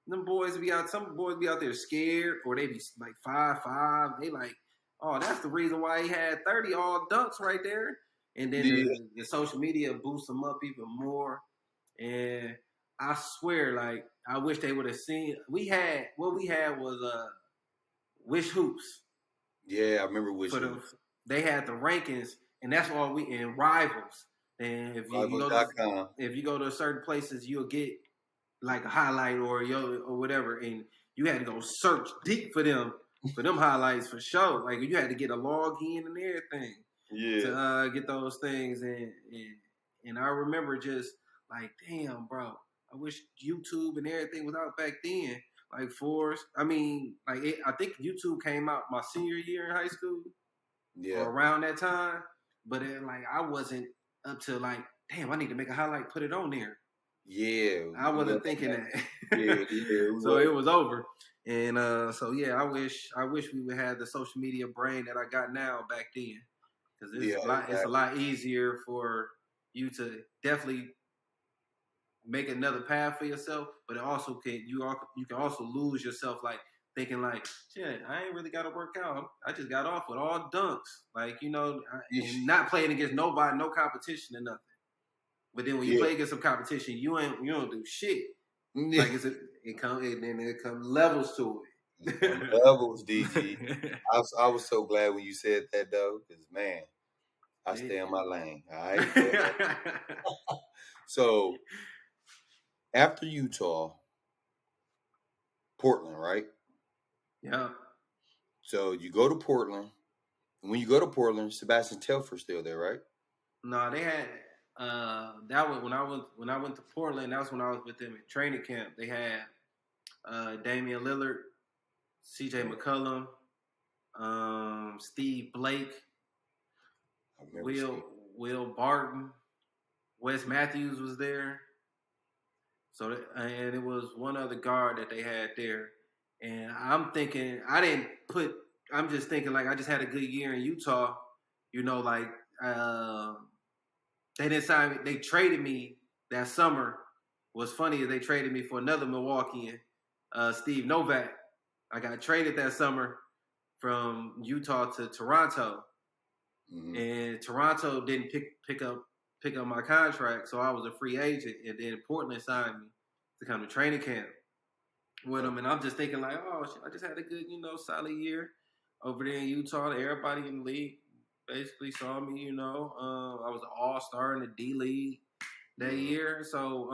Them boys be out. Some boys be out there scared, or they be like 5'5". They like, oh, that's the reason why he had 30 all dunks right there. And then yeah, the social media boosts them up even more. And I swear, like, I wish they would have seen. We had was Wish Hoops yeah. I remember for which the. one. They had the rankings, and that's all we in rivals. And Rivals.com. if you go to certain places, you'll get like a highlight or whatever, and you had to go search deep for them highlights for sure. Like you had to get a login and everything Yeah, to get those things, and I remember just like, damn, bro, I wish YouTube and everything was out back then. Like Forrest, I mean, like I think YouTube came out my senior year in high school yeah, or around that time, but then like I wasn't up to like, damn, I need to make a highlight, put it on there. yeah. I We wasn't wasn't thinking that. that. Yeah, yeah. We So it wasn't. was over. And so yeah, I wish we would have the social media brain that I got now back then. Because Yeah, it's a exactly. lot easier for you to definitely make another path for yourself, but it also you can also lose yourself like thinking like, shit, I ain't really got to work out. I just got off with all dunks, like you know, and not playing against nobody, no competition or nothing. But then when you Yeah, play against some competition, you don't do shit. Yeah. Like it comes levels to it. Levels, DG. I was so glad when you said that though, because man, I stay in my lane. All right. So after Utah, Portland, right? Yeah. So you go to Portland. And when you go to Portland, Sebastian Telfair's still there, right? No, they had that was when I went to Portland. That's when I was with them at training camp. They had Damian Lillard, C.J. McCollum, Steve Blake, I remember Steve. Will Barton, Wes Matthews was there. So and it was one other guard that they had there. And I'm thinking I'm just thinking like I just had a good year in Utah. You know, like they didn't sign me. They traded me that summer. What's funny is they traded me for another Milwaukeean, Steve Novak. I got traded that summer from Utah to Toronto, and Toronto didn't pick up my contract, so I was a free agent. And then Portland signed me to come to training camp with them, and I'm just thinking like, oh, shit, I just had a good, solid year over there in Utah. Everybody in the league basically saw me. I was an all-star in the D League that year, so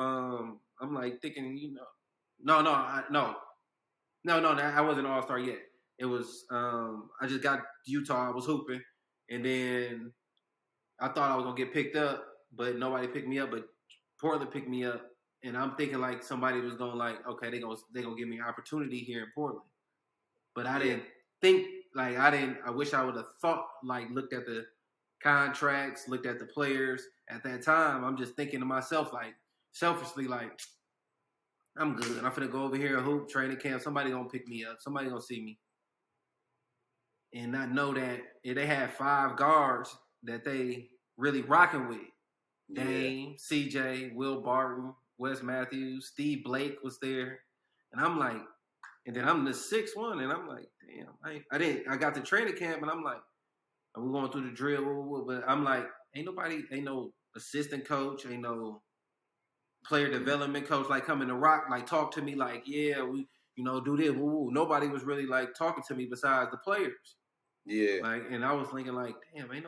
I'm like thinking, I wasn't an all-star yet. It was I just got Utah. I was hooping, and then I thought I was gonna get picked up, but nobody picked me up. But Portland picked me up, and I'm thinking like somebody was going like, okay, they gonna give me an opportunity here in Portland. But I didn't think like I wish I would have thought like looked at the contracts, looked at the players at that time. I'm just thinking to myself like selfishly like I'm good. I'm finna go over here and hoop training camp. Somebody gonna pick me up. Somebody gonna see me. And not know that they had 5 guards that they really rocking with. Dame, CJ, Will Barton, Wes Matthews, Steve Blake was there. And I'm like, and then I'm the 6th one, and I'm like, damn, I got to training camp, and I'm like, we're going through the drill, but I'm like, ain't no assistant coach, ain't no player development coach like coming to rock, like talk to me like, yeah, we, do this. Nobody was really like talking to me besides the players. Yeah. Like, and I was thinking like, damn, I ain't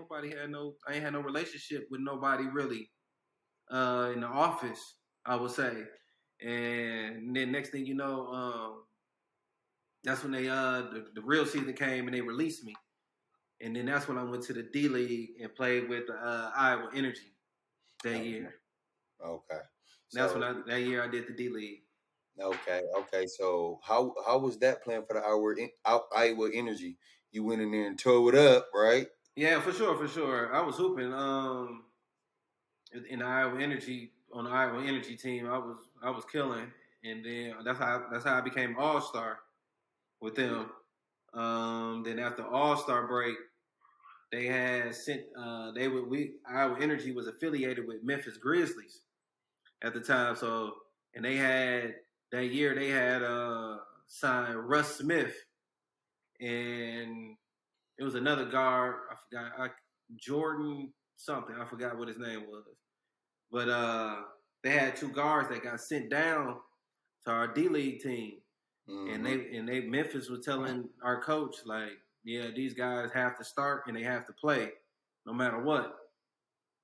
had no relationship with nobody really in the office, I would say. And then next thing you know, that's when they the real season came and they released me. And then that's when I went to the D League and played with Iowa Energy that year. Okay. That's when that year I did the D League. Okay. So how was that playing for the Iowa Energy? You went in there and tore it up, right? Yeah, for sure. I was hooping in the Iowa Energy on the Iowa Energy team. I was killing, and then that's how I became All-Star with them. Then after All-Star break, they had sent Iowa Energy was affiliated with Memphis Grizzlies at the time. So and they had that year they had signed Russ Smith, and it was another guard. I forgot Jordan something. I forgot what his name was, but they had 2 guards that got sent down to our D League team, and they Memphis was telling our coach like, yeah, these guys have to start and they have to play no matter what.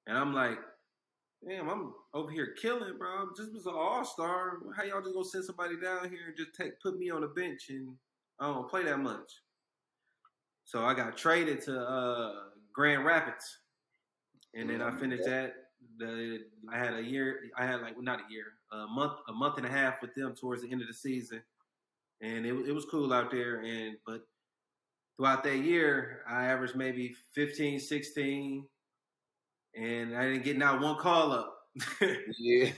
And I'm like, damn, I'm over here killing, bro. I just was an all-star. How y'all just gonna send somebody down here and just put me on the bench and I don't play that much? So I got traded to Grand Rapids, and then I finished that. I had a year. I had like not a year, a month and a half with them towards the end of the season, and it was cool out there. But throughout that year, I averaged maybe 15, 16, and I didn't get not one call up. Yeah.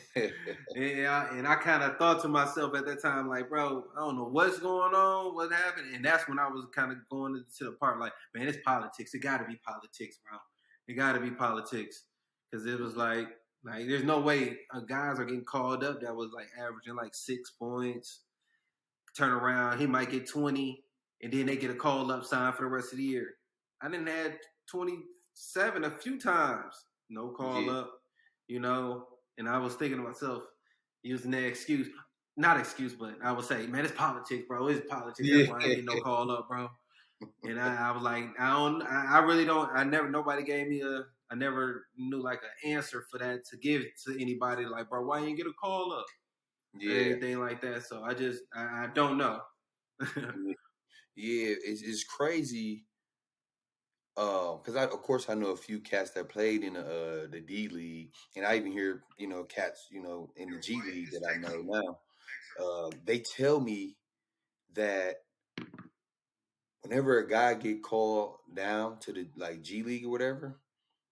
and I kind of thought to myself at that time, like, bro, I don't know what's going on, what happened. And that's when I was kind of going to the part like, man, it's politics. It got to be politics, bro. It got to be politics. Because it was like there's no way guys are getting called up that was like averaging like 6 points. Turn around, he might get 20, and then they get a call up sign for the rest of the year. I didn't have 27 a few times. No call up. And I was thinking to myself, using that excuse, not excuse, but I would say, man, it's politics, bro. It's politics. Yeah. That's why I ain't getting no call up, bro. And I was like, I really don't. Nobody gave me I never knew like an answer for that to give to anybody. Like, bro, why you didn't get a call up or Yeah. anything like that? So I don't know. Yeah, it's crazy. Because of course I know a few cats that played in the D League, and I even hear cats in the G League that I know now. They tell me that whenever a guy get called down to the like G League or whatever,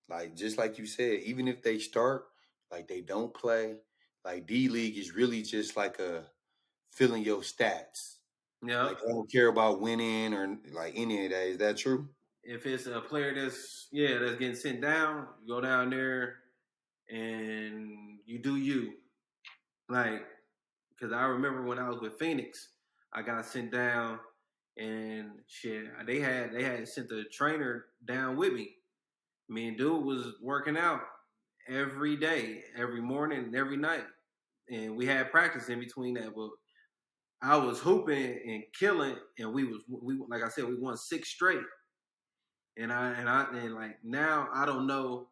like just like you said, even if they start, like they don't play, like D League is really just like a filling your stats. Yeah. Like I don't care about winning or like any of that. Is that true? If it's a player that's getting sent down, you go down there and you do you. Like, because I remember when I was with Phoenix, I got sent down and shit. They had sent the trainer down with me. Me and dude was working out every day, every morning, and every night, and we had practice in between that. But I was hooping and killing, and we like I said, we won 6 straight. And like now I don't know.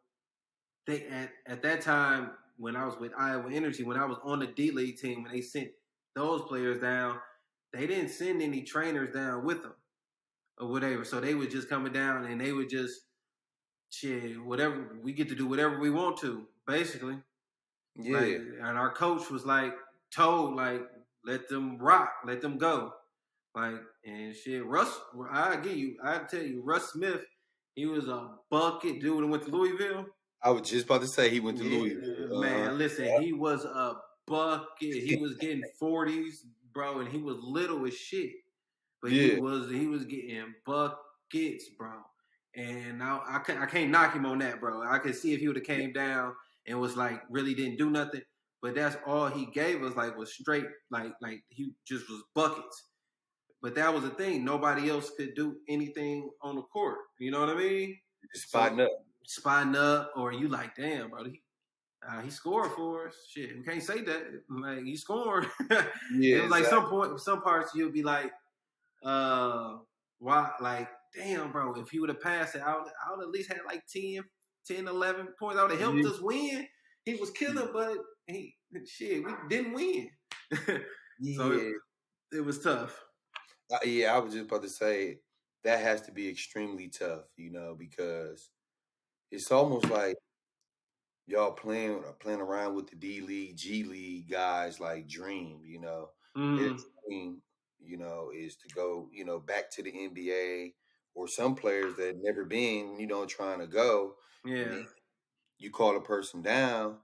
They at that time when I was with Iowa Energy, when I was on the D League team, when they sent those players down, they didn't send any trainers down with them or whatever. So they were just coming down and they would just shit, whatever we get to do whatever we want to, basically. Like, Yeah. and our coach was like told like let them rock, let them go. Like, and shit, I tell you, Russ Smith, he was a bucket dude and went to Louisville. I was just about to say he went to Yeah, Louisville. man, listen, he was a bucket. He was getting 40s, bro, and he was little as shit. But he Yeah. was getting buckets, bro. And I can't knock him on that, bro. I could see if he would have came down and was like really didn't do nothing. But that's all he gave us, like was straight, like he just was buckets. But that was the thing. Nobody else could do anything on the court. You know what I mean? Just spotting So up. spotting up, or you like, damn, bro, he scored for us. Shit, we can't say that. Like he scored. Yeah, It was like exactly. some parts you'll be like, why? Like, damn, bro, if he would have passed it, I would at least had like 10, 11 points. I would have helped Yeah. us win. He was killing, but we didn't win. So Yeah. it was tough. Yeah, I was just about to say that has to be extremely tough, because it's almost like y'all playing around with the D League, G League guys like dream. Their Mm, dream, is to go, back to the NBA or some players that never been, trying to go, and yeah, then you call a person down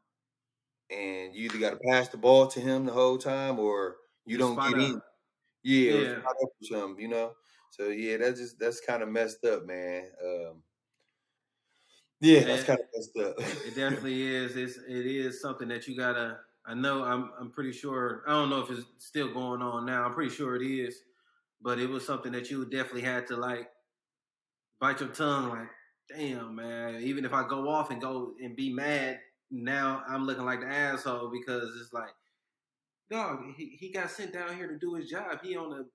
and you either got to pass the ball to him the whole time or you just don't spot get in. up. Yeah, or Yeah, spot up or something. So yeah, that's kind of messed up, man. Yeah, that's it, kind of messed it up. definitely is. It is something that you gotta. I know. I'm pretty sure. I don't know if it's still going on now. I'm pretty sure it is, but it was something that you definitely had to like bite your tongue. Like, damn, man. Even if I go off and go and be mad, now I'm looking like the asshole because it's like, dog, he got sent down here to do his job. He on a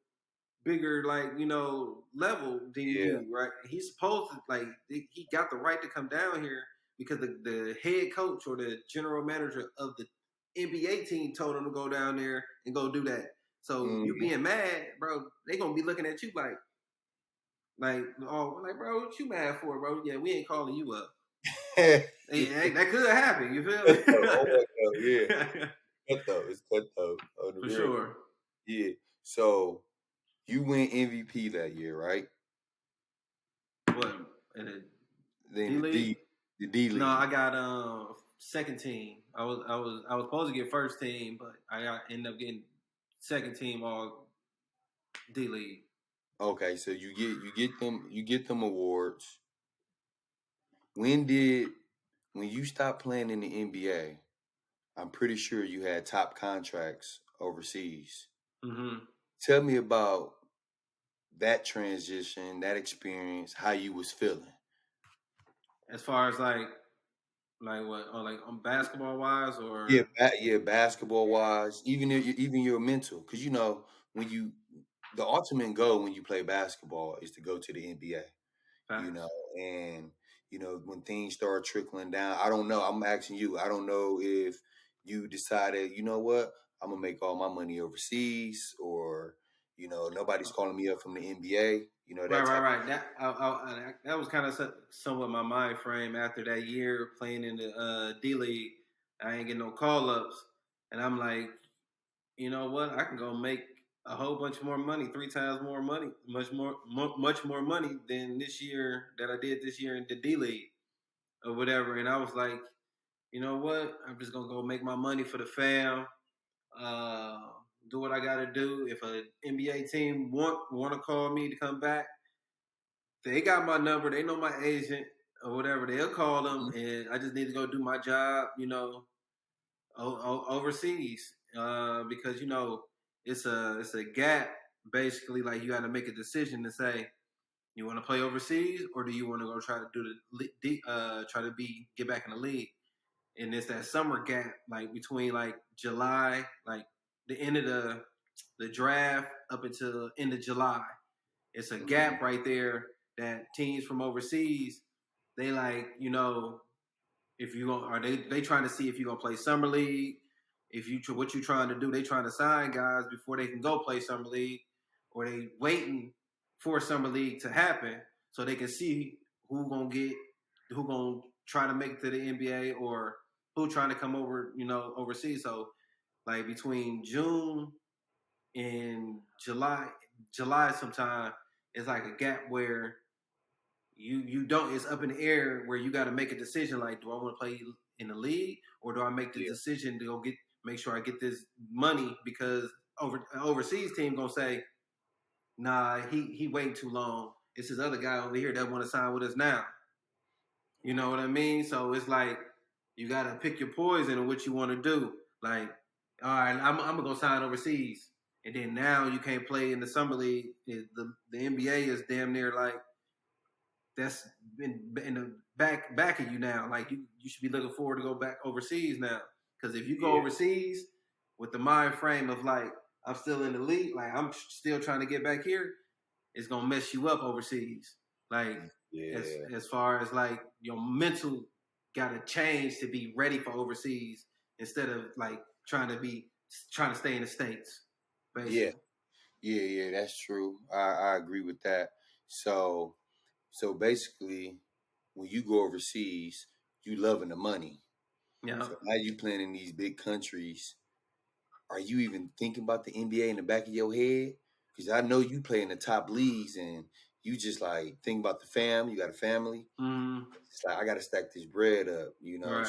bigger level than Yeah. you, right? He's supposed to he got the right to come down here because the head coach or the general manager of the NBA team told him to go down there and go do that. So you Mhm. being mad, bro, they gonna be looking at you like, bro, what you mad for, bro? Yeah, we ain't calling you up. Hey, that could happen. You feel Cutthroat. Oh my God, yeah. me? Cutthroat. It's cutthroat on the For real. sure. Yeah. So you win MVP that year, right? What? In the Then D League? the D No, I League. got second team. I was supposed to get first team, but ended up getting second team all D League. Okay, so you get them awards. When you stopped playing in the NBA, I'm pretty sure you had top contracts overseas. Mm-hmm. Tell me about that transition, that experience, how you was feeling. As far as like Like what? Or like on basketball wise, or Yeah, basketball wise, even your mental, because when the ultimate goal when you play basketball is to go to the NBA. facts. And when things start trickling down, I don't know. I'm asking you. I don't know if you decided, you know what, I'm gonna make all my money overseas, or nobody's calling me up from the NBA. Right, That right, type. right. That was kind of somewhat my mind frame after that year playing in the D League. I ain't getting no call ups, and I'm like, you know what? I can go make a whole bunch more money, 3 times more money, much more money than this year that I did this year in the D League or whatever. And I was like, you know what? I'm just gonna go make my money for the fam. Uh, do what I got to do. If an NBA team want to call me to come back, they got my number. They know my agent or whatever. They'll call them, and I just need to go do my job. Overseas, because it's a gap. Basically, like you got to make a decision to say you want to play overseas or do you want to go try to do try to get back in the league. And it's that summer gap, like between like July, like the end of the draft up until end of July. It's a Mhm. gap right there that teams from overseas, they like, if you going are they trying to see if you're gonna play summer league, if you what you trying to do, they trying to sign guys before they can go play summer league, or they waiting for summer league to happen so they can see who gonna try to make it to the NBA or who trying to come over, overseas. So like between June and July sometime, it's like a gap where you don't it's up in the air where you got to make a decision like, do I want to play in the league or do I make the Yeah, decision to go make sure I get this money, because overseas team gonna say, nah, he waiting too long, it's this other guy over here that want to sign with us now. You know what I mean? So it's like you got to pick your poison and what you want to do. Like, all right, I'm gonna go sign overseas, and then now you can't play in the summer league. The NBA is damn near like that's in the back of you now. Like you should be looking forward to go back overseas now. Because if you go yeah, overseas with the mind frame of like I'm still in the league, like I'm still trying to get back here, it's gonna mess you up overseas. Like as yeah, as far as like your mental got to change to be ready for overseas instead of like trying to stay in the states, yeah, basically. yeah. That's true. I agree with that. So basically, when you go overseas, you loving the money. Yeah. So now you playing in these big countries. Are you even thinking about the NBA in the back of your head? Because I know you play in the top leagues and you just like think about the fam. You got a family. Mm-hmm. It's like I got to stack this bread up. Right.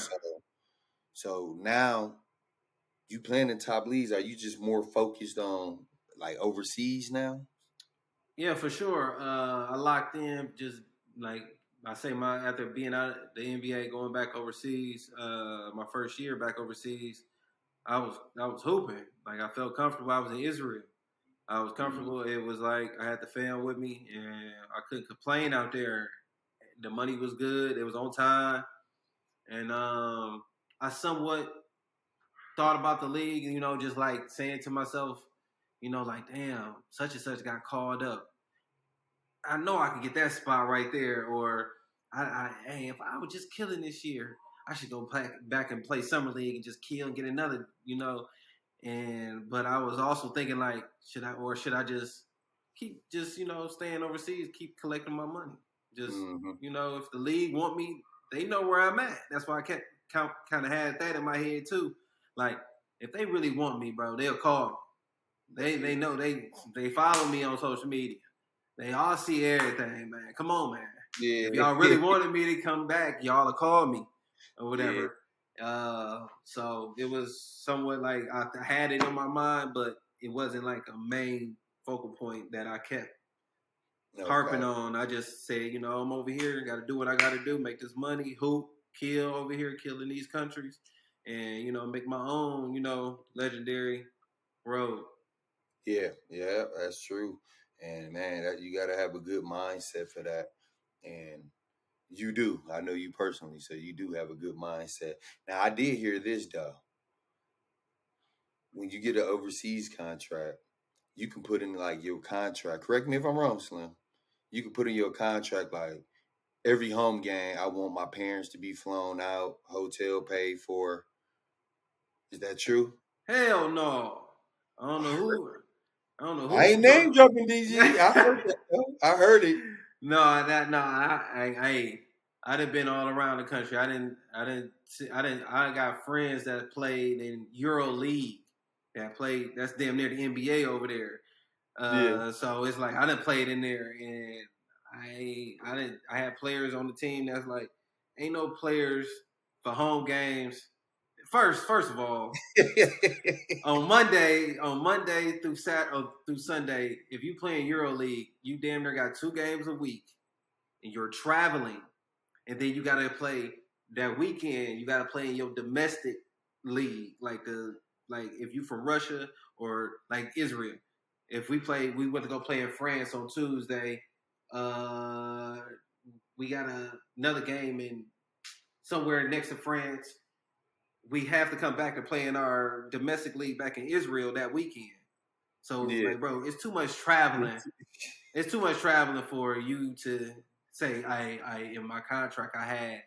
So now you playing in top leagues. Are you just more focused on like overseas now? Yeah, for sure. I locked in just like I say my after being out of the NBA, going back overseas. My first year back overseas, I was hooping. Like I felt comfortable. I was in Israel. I was Mm, comfortable. It was like I had the fam with me, and I couldn't complain out there. The money was good. It was on time, and I somewhat thought about the league. Just like saying to myself, like damn, such and such got called up. I know I can get that spot right there. Or hey, if I was just killing this year, I should go back and play summer league and just kill and get another. And but I was also thinking like, should I just keep just staying overseas, keep collecting my money. Just mm-hmm. if the league want me, they know where I'm at. That's why I kept kind of had that in my head too. Like if they really want me, bro, they'll call me. They know they follow me on social media. They all see everything, man. Come on, man. If Yeah, y'all really wanted me to come back, y'all would call me or yeah. whatever. So it was somewhat like I had it in my mind, but it wasn't like a main focal point that I kept harping Okay. on. I just said, I'm over here, got to do what I got to do, make this money, hoop, kill over here, kill in these countries, and make my own, legendary road. Yeah, that's true. And man, you got to have a good mindset for that. And You do. I know you personally, so you do have a good mindset. Now, I did hear this though. When you get an overseas contract, you can put in like your contract. Correct me if I'm wrong, Slim. You can put in your contract like every home game. I want my parents to be flown out, hotel paid for. Is that true? Hell no. I don't I know heard. who. I don't know I who ain't you name talk. dropping DG. I heard that. Though. I heard it. No, I'd have been all around the country. I got friends that played in Euro League that played. That's damn near the NBA over there. Yeah. So it's like I done played in there, and I had players on the team that's like, ain't no players for home games. First of all, on Monday through through Sunday, if you play in Euro League, you damn near got 2 games a week, and you're traveling, and then you got to play that weekend. You got to play in your domestic league, like if you from Russia or like Israel. If we went to go play in France on Tuesday. We got another game in somewhere next to France. We have to come back to play in our domestic league back in Israel that weekend. So Yeah. like, bro, it's too much traveling. It's too much traveling for you to say I in my contract I had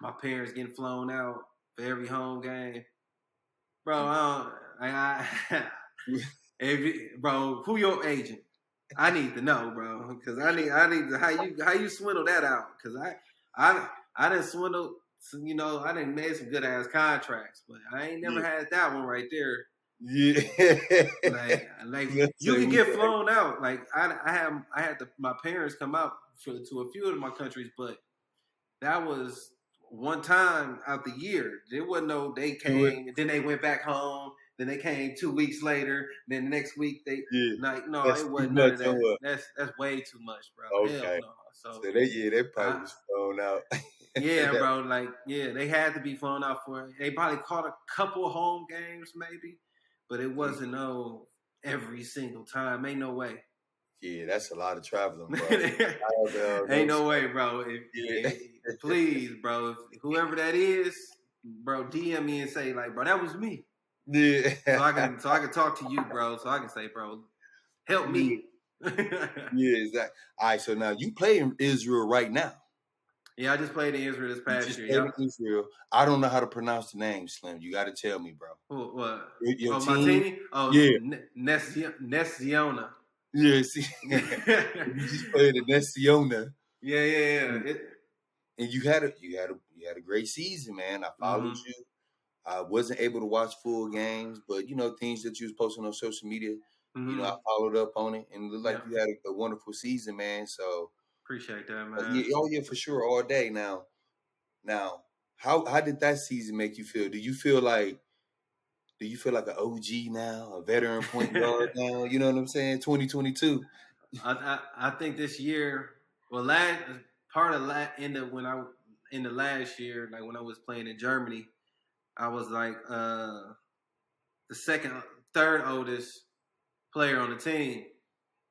my parents getting flown out for every home game. Bro, bro, who your agent? I need to know, bro, because I need to how you swindle that out, because I didn't swindle, I didn't make some good ass contracts, but I ain't never Yeah. had that one right there. Yeah. Like Let's you say can we get can- flown out. Like I had my parents come out to a few of my countries, but that was one time out the year. There wasn't no they do it. came, then they went back home, then they came 2 weeks later, then the next week they Yeah. like no, That's it too wasn't none much of on that. what? That's way too much, bro. Hell Okay. no. So So they probably I was thrown out. yeah, bro, like yeah, they had to be flown out for it. They probably caught a couple home games maybe, but it wasn't no every single time. Ain't no way. Yeah, that's a lot of traveling, bro. I don't Ain't know. no way, bro. Yeah. Please, bro, whoever that is, bro, DM me and say like, bro, that was me, Yeah. so I can talk to you, bro, so I can say, bro, help Yeah. me. Yeah, exactly. All right, so now you play in Israel right now. Yeah, I just played in Israel this You past just year. played Yep. in Israel. I don't know how to pronounce the name, Slim. You got to tell me, bro. What? Your Oh, team? Martini? Oh, Yeah. Nessiona. Yeah, see. Yeah, You just played in Nessiona. yeah. And you had a great season, man. I followed you. I wasn't able to watch full games, but things that you was posting on social media, I followed up on it, and it looked like Yeah. you had a wonderful season, man. So Appreciate that, man. yeah, for sure, all day. Now, how did that season make you feel? Do you feel like an OG now, a veteran point guard now? You know what I'm saying? 2022. I think this year, well, last part of in the last year, like when I was playing in Germany, I was like the third oldest player on the team,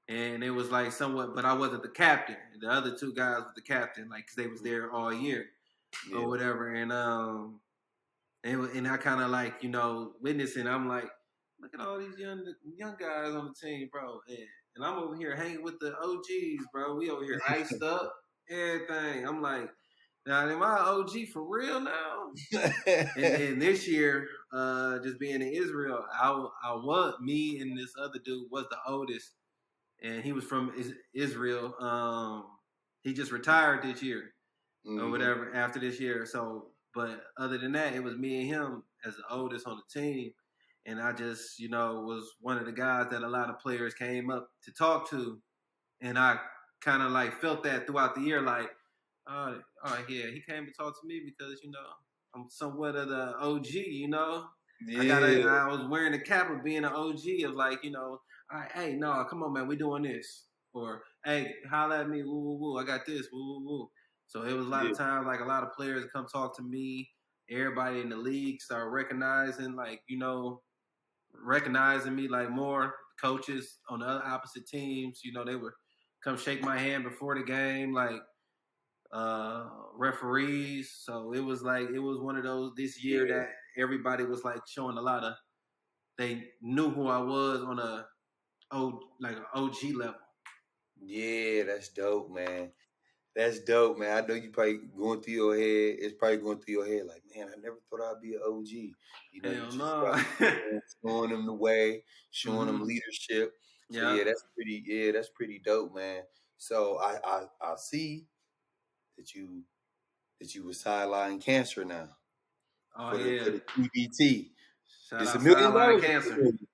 and it was like somewhat, but I wasn't the captain. The other 2 guys was the captain, like because they was there all year or Yeah. whatever, and I kind of like witnessing. I'm like, look at all these young guys on the team, bro, and I'm over here hanging with the OGs, bro. We over here iced up, everything. I'm like, now am I OG for real now? And this year, just being in Israel, I was me and this other dude was the oldest, and he was from Israel. He just retired this year or whatever after this year. So, but other than that, it was me and him as the oldest on the team, and I just was one of the guys that a lot of players came up to talk to, and I kind of like felt that throughout the year, like, oh yeah, he came to talk to me because I'm somewhat of the OG. Yeah. I was wearing the cap of being an OG of like, all right, hey, no, come on, man, we doing this. Or, hey, holla at me, woo, woo, woo, I got this, woo, woo, woo. So it was a lot Yeah. of times, like a lot of players come talk to me. Everybody in the league start recognizing, recognizing me like more. Coaches on the other opposite teams, they would come shake my hand before the game, like, referees. So it was one of those this year that everybody was like showing a lot of. They knew who I was on an OG level. Yeah, that's dope, man. That's dope, man. I know you probably going through your head. It's probably going through your head like, man, I never thought I'd be an OG. You know, you Hell just no. showing them the way, showing them Mhm. leadership. So Yeah. that's pretty dope, man. So I see that you were sideline cancer now Oh for yeah. the TBT. Shout It's $1 out million Sideline or $2 Cancer. million? The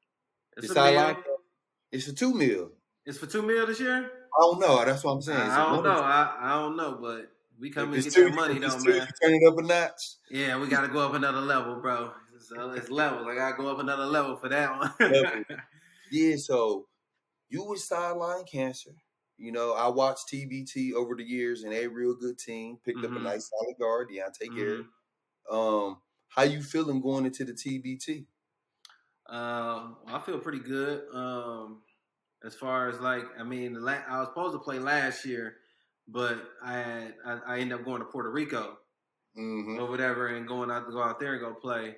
It's a sideline, meal. it's a $2 million. It's for $2 million this year. I don't know. That's what I'm saying. Is I it don't one or know. two? I don't know, but we If come and it's get two, that if money though, it's two, man. you turn it up a notch. Yeah, we got to go up another level, bro. It's levels. I got to go up another level for that one. Level. Yeah. So you was sideline cancer. You know, I watched TBT over the years, and they a real good team. Picked up a nice solid guard, Diante Garrett. How you feeling going into the TBT? I feel pretty good. As far as like, I mean, I was supposed to play last year, but I ended up going to Puerto Rico Mm-hmm. or whatever, and go out there and go play.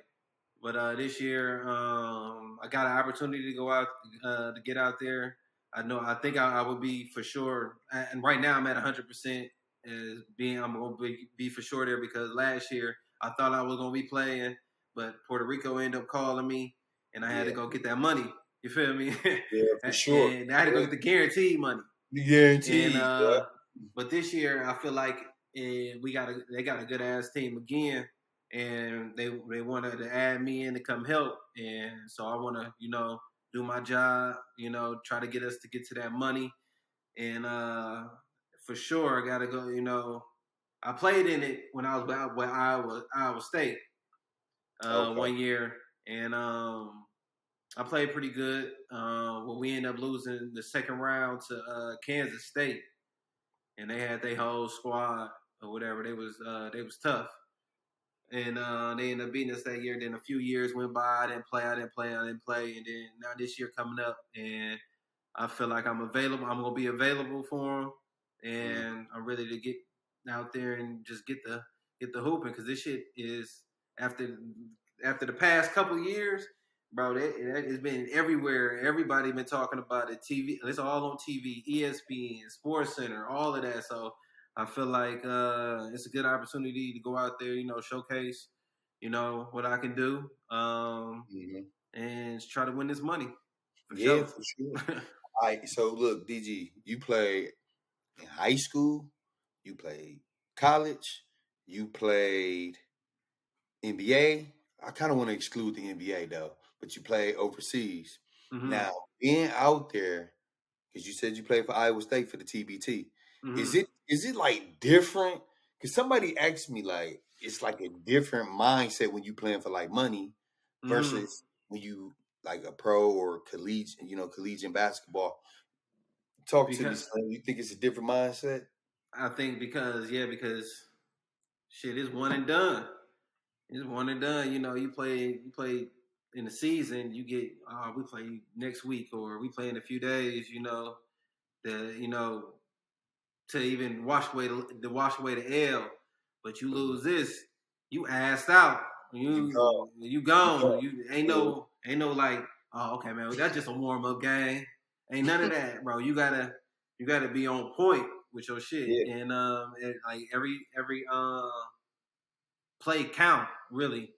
But this year, I got an opportunity to go out to get out there. I think I would be for sure. And right now, I'm at 100% as being I'm going to be for sure there because last year I thought I was going to be playing, but Puerto Rico ended up calling me, and I had to go get that money. You feel me? Yeah, for sure. And I had to go get the guaranteed money. The guaranteed. And but this year I feel like they got a good ass team again, and they wanted to add me in to come help, and so I want to do my job, try to get us to get to that money, and for sure I got to go. I played in it when I was out with Iowa State 1 year, and I played pretty good. When we ended up losing the second round to Kansas State, and they had their whole squad or whatever. They was tough, and they ended up beating us that year. Then a few years went by. I didn't play, and then now this year coming up, and I feel like I'm available. I'm gonna be available for them, and I'm ready to get out there and just get the hooping because this shit is after the past couple years, bro. It's been everywhere. Everybody been talking about it. TV, it's all on TV, ESPN, Sports Center, all of that. So I feel like it's a good opportunity to go out there, showcase, what I can do, and try to win this money. For Yeah, sure. for sure. All right. So look, DG, you played in high school, you played college, you played NBA. I kind of want to exclude the NBA though, but you played overseas. Mm-hmm. Now, being out there, because you said you played for Iowa State for the TBT, is it like different? Because somebody asked me like it's like a different mindset when you playing for like money versus when you like a pro or collegiate basketball. Talk to me, son. You think it's a different mindset? I think because shit is one and done. It's one and done. You play in the season, you get we play next week or we play in a few days, to even wash away the L. But you lose this, you assed out. You go. You gone. You ain't no like, oh okay man, that's just a warm up game. Ain't none of that, bro. You gotta be on point with your shit. Yeah. And like every play count really.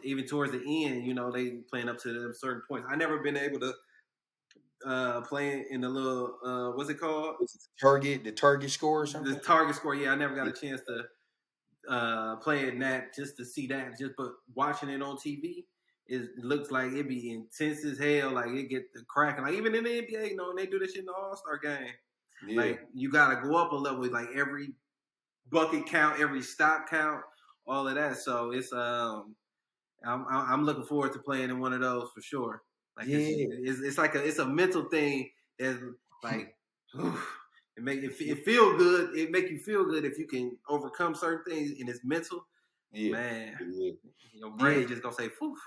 Even towards the end, they playing up to them certain points. I never been able to play in the little what's it called? The target score or something? The target score. Yeah, I never got a chance to play in that just to see that. But watching it on TV, it looks like it be intense as hell. Like it get the cracking. Like even in the NBA, when they do this shit in the All-Star game, like you gotta go up a level. Like every bucket count, every stop count, all of that. So it's I'm looking forward to playing in one of those for sure. Like it's like it's a mental thing that's like it feel good. It make you feel good if you can overcome certain things and it's mental. Yeah, man, your brain just gonna say "Poof."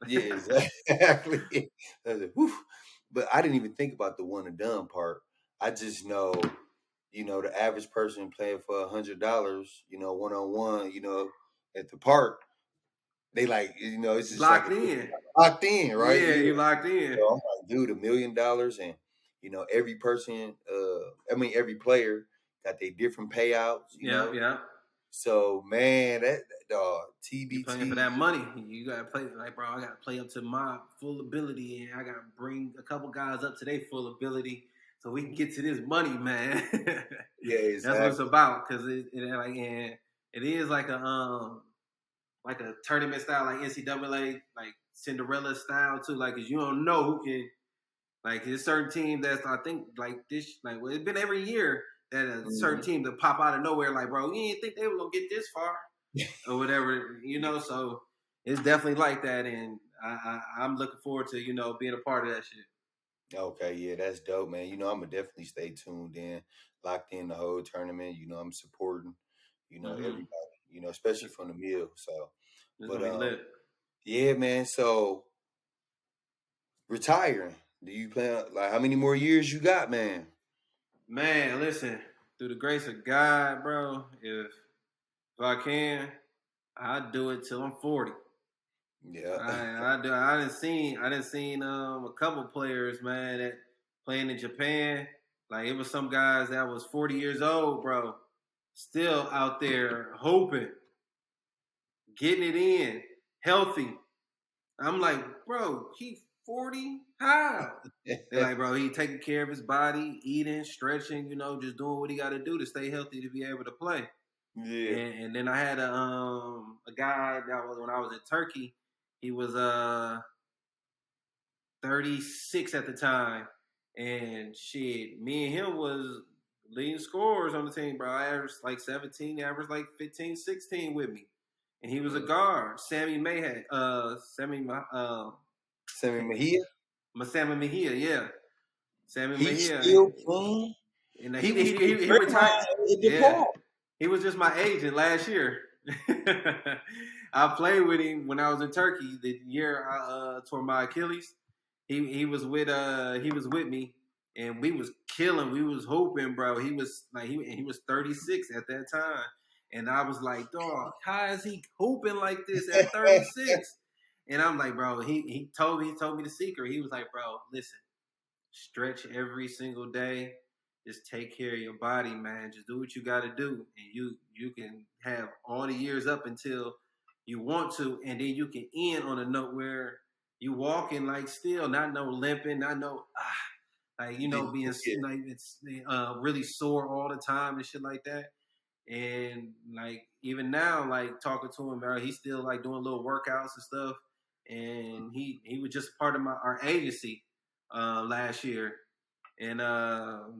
Yeah, exactly. But I didn't even think about the one and done part. I just know, the average person playing for $100, one-on-one, at the park, they like, it's just like Locked in. locked in, right? Yeah, Yeah. you locked in. So I'm like, dude, $1 million, and every person, every player got their different payouts, Yeah, yeah. So man, that You playing for TBT, that money. You gotta play like, bro, I gotta play up to my full ability, and I gotta bring a couple guys up to their full ability so we can get to this money, man. yeah, That's what it's exactly. about, because it is like a tournament style, like NCAA, like Cinderella style too. Like, cause you don't know who can. Like, there's certain teams that's, I think, like this, like, well, it's been every year that a certain Mhm. team that pop out of nowhere, like, bro, you didn't think they were gonna get this far or whatever, So it's definitely like that, and I'm looking forward to being a part of that shit. Okay, yeah, that's dope, man. I'm gonna definitely stay tuned in, locked in the whole tournament. I'm supporting, Mm-hmm. everybody, especially from the mill. So, It's but gonna be lit, yeah, man. So retiring, do you plan like how many more years you got, man? man. Listen, through the grace of God, bro, if I can, I do it till I'm 40. Yeah, I do. I didn't seen a couple players, man, that playing in Japan. Like, it was some guys that was 40 years old, bro, still out there hoping, getting it in, healthy. I'm like, bro, he 40? How? They're like, bro, he taking care of his body, eating, stretching, just doing what he got to do to stay healthy to be able to play. yeah. And then I had a guy that was when I was in Turkey. He was 36 at the time, and shit, me and him was leading scorers on the team, bro. I averaged like 17, averaged like 15, 16 with me, and he was a Mm. guard. Sammy Mayhead, Sammy Mejia, Sammy Mejia, yeah, Sammy he Mejia, still playing. and He was he with retired. Draymond at the Yeah, park. he was just my agent last year. I played with him when I was in Turkey. The year I tore my Achilles, he was with me, and we was killing. We was hooping, bro. He was like he was 36 at that time, and I was like, dog, how is he hooping like this at 36? And I'm like, bro, he told me the secret. He was like, bro, listen, stretch every single day. Just take care of your body, man. Just do what you got to do, and you can have all the years up until you want to, and then you can end on a note where you walking like still, not no limping, not no like being Yeah. like it's really sore all the time and shit like that. And like even now, like talking to him, bro, he's still like doing little workouts and stuff. And he was just part of our agency last year, and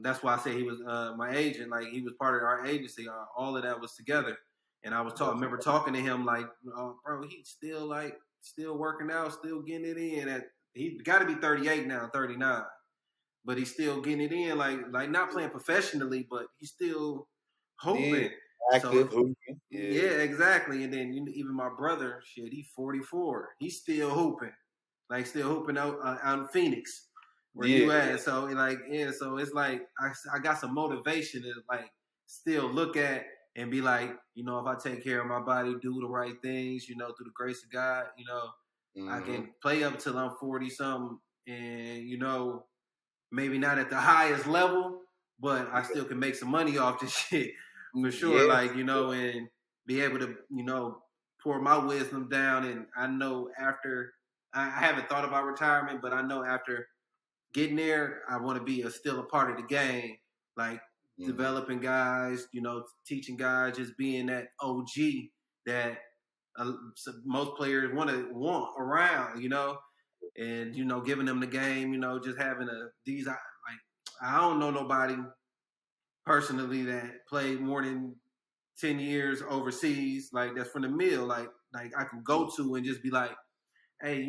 that's why I say he was my agent. Like, he was part of our agency. All of that was together. And I was talking. Okay. Remember talking to him like, bro, he's still working out, still getting it in. He got to be 38 now, 39, but he's still getting it in. Like not playing professionally, but he's still Yeah. hoping. Active So hooping. yeah, Yeah. exactly. And then even my brother, shit, he's 44. He's still hooping, like still hooping out in Phoenix, where Yeah. you at. So like, yeah, so it's like I got some motivation to like still look at and be like, if I take care of my body, do the right things, through the grace of God, I Mm-hmm. can play up till I'm 40 something, and maybe not at the highest level, but I still can make some money off this shit for sure. Yeah. Like, and be able to, pour my wisdom down. And I know after, I haven't thought about retirement, but I know after getting there, I want to be still a part of the game, like Mm-hmm. developing guys, teaching guys, just being that OG that most players want around, and giving them the game, just having I don't know nobody personally that played more than 10 years overseas, like that's from the mill, like I can go to and just be like, hey,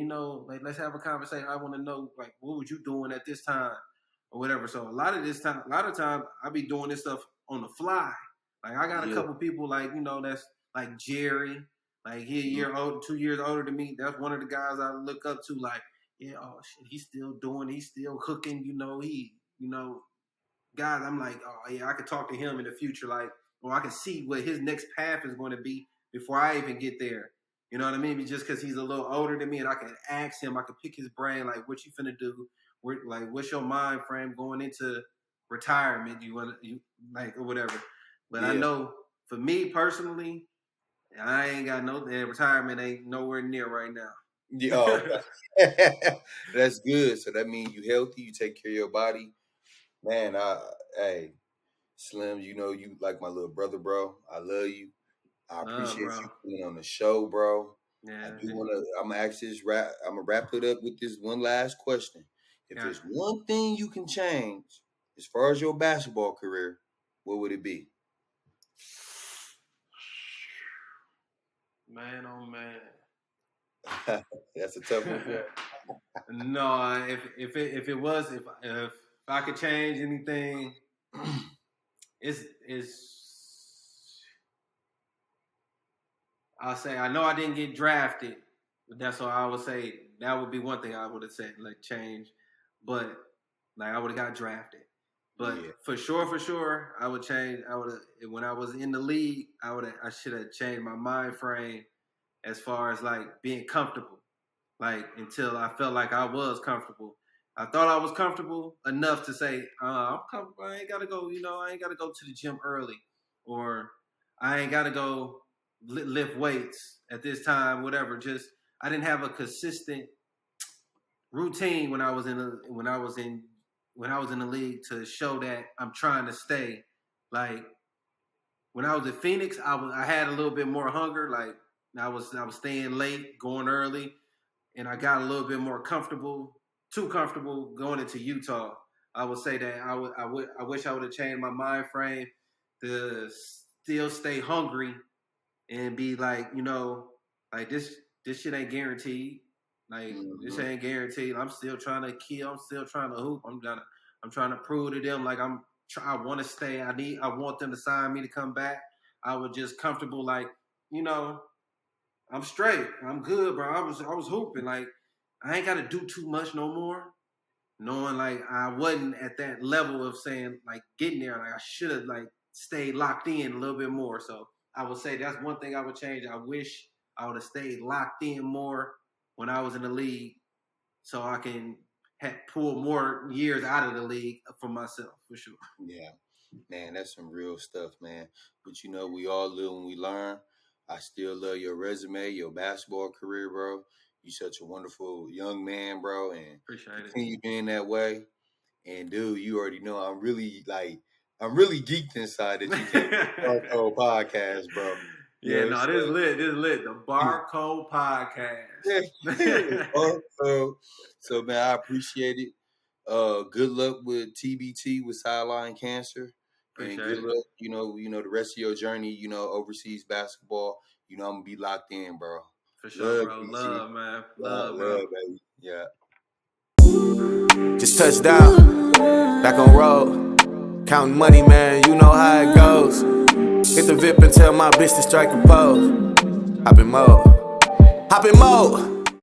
like let's have a conversation. I want to know like what was you doing at this time or whatever. So a lot of times I be doing this stuff on the fly. Like, I got a Yeah. couple people like that's like Jerry, like he a Mm-hmm. year old, 2 years older than me. That's one of the guys I look up to. Like, yeah, oh shit, he's still hooking. He guys, I'm like, oh yeah, I could talk to him in the future, like, or I can see what his next path is going to be before I even get there. You know what I mean? Just because he's a little older than me, and I can ask him, I can pick his brain, like, what you finna do? What's your mind frame going into retirement? You like, or whatever. But I know for me personally, I ain't got no retirement ain't nowhere near right now. Yeah, that's good. So that means you healthy, you take care of your body, man. Hey, Slim, you know you like my little brother, bro. I love you. I appreciate Bro. you being on the show, bro. Yeah. I'm gonna ask this I'm gonna wrap it up with this one last question. If there's one thing you can change as far as your basketball career, what would it be? Man, oh man. That's a tough one. No, if I could change anything, it's I'll say I know I didn't get drafted, but that's what I would say. That would be one thing I would have said, like, change. But like, I would have got drafted. But for sure, I would change. I would have, when I was in the league, I should have changed my mind frame as far as like being comfortable. Like, until I felt like I was comfortable. I thought I was comfortable enough to say, I'm comfortable. I ain't gotta go. I ain't gotta go to the gym early, or I ain't gotta go lift weights at this time. Whatever. Just I didn't have a consistent routine when I was in the league to show that I'm trying to stay. Like, when I was at Phoenix, I had a little bit more hunger. Like, I was staying late, going early, and I got a little bit more too comfortable going into Utah. I would say that I wish I would have changed my mind frame to still stay hungry and be like, like, this shit ain't guaranteed. Like, this ain't guaranteed. I'm still trying to kill. I'm still trying to hoop. I'm trying to prove to them, like, I want to stay. I want them to sign me to come back. I was just comfortable, like, I'm straight. I'm good, bro. I was hooping. Like, I ain't got to do too much no more. Knowing, like, I wasn't at that level of saying, like, getting there. Like, I should have, like, stayed locked in a little bit more. So I would say that's one thing I would change. I wish I would have stayed locked in more when I was in the league, so I can pull more years out of the league for myself, for sure. Yeah, man, that's some real stuff, man. But we all live and we learn. I still love your resume, your basketball career, bro. You such a wonderful young man, bro, and continue being that way. And dude, you already know I'm really geeked inside that you came to the Barcode Podcast, bro. This is lit. This is lit. The Barcode Podcast. Barcode. So, man, I appreciate it. Good luck with TBT, with sideline cancer. And good luck, the rest of your journey, overseas basketball. I'm gonna be locked in, bro. For sure, bro. Love, man. Love, bro. Baby. Yeah. Just touched down, back on road. Counting money, man, you know how it goes. Hit the VIP and tell my bitch to strike a pose. Hop in mode.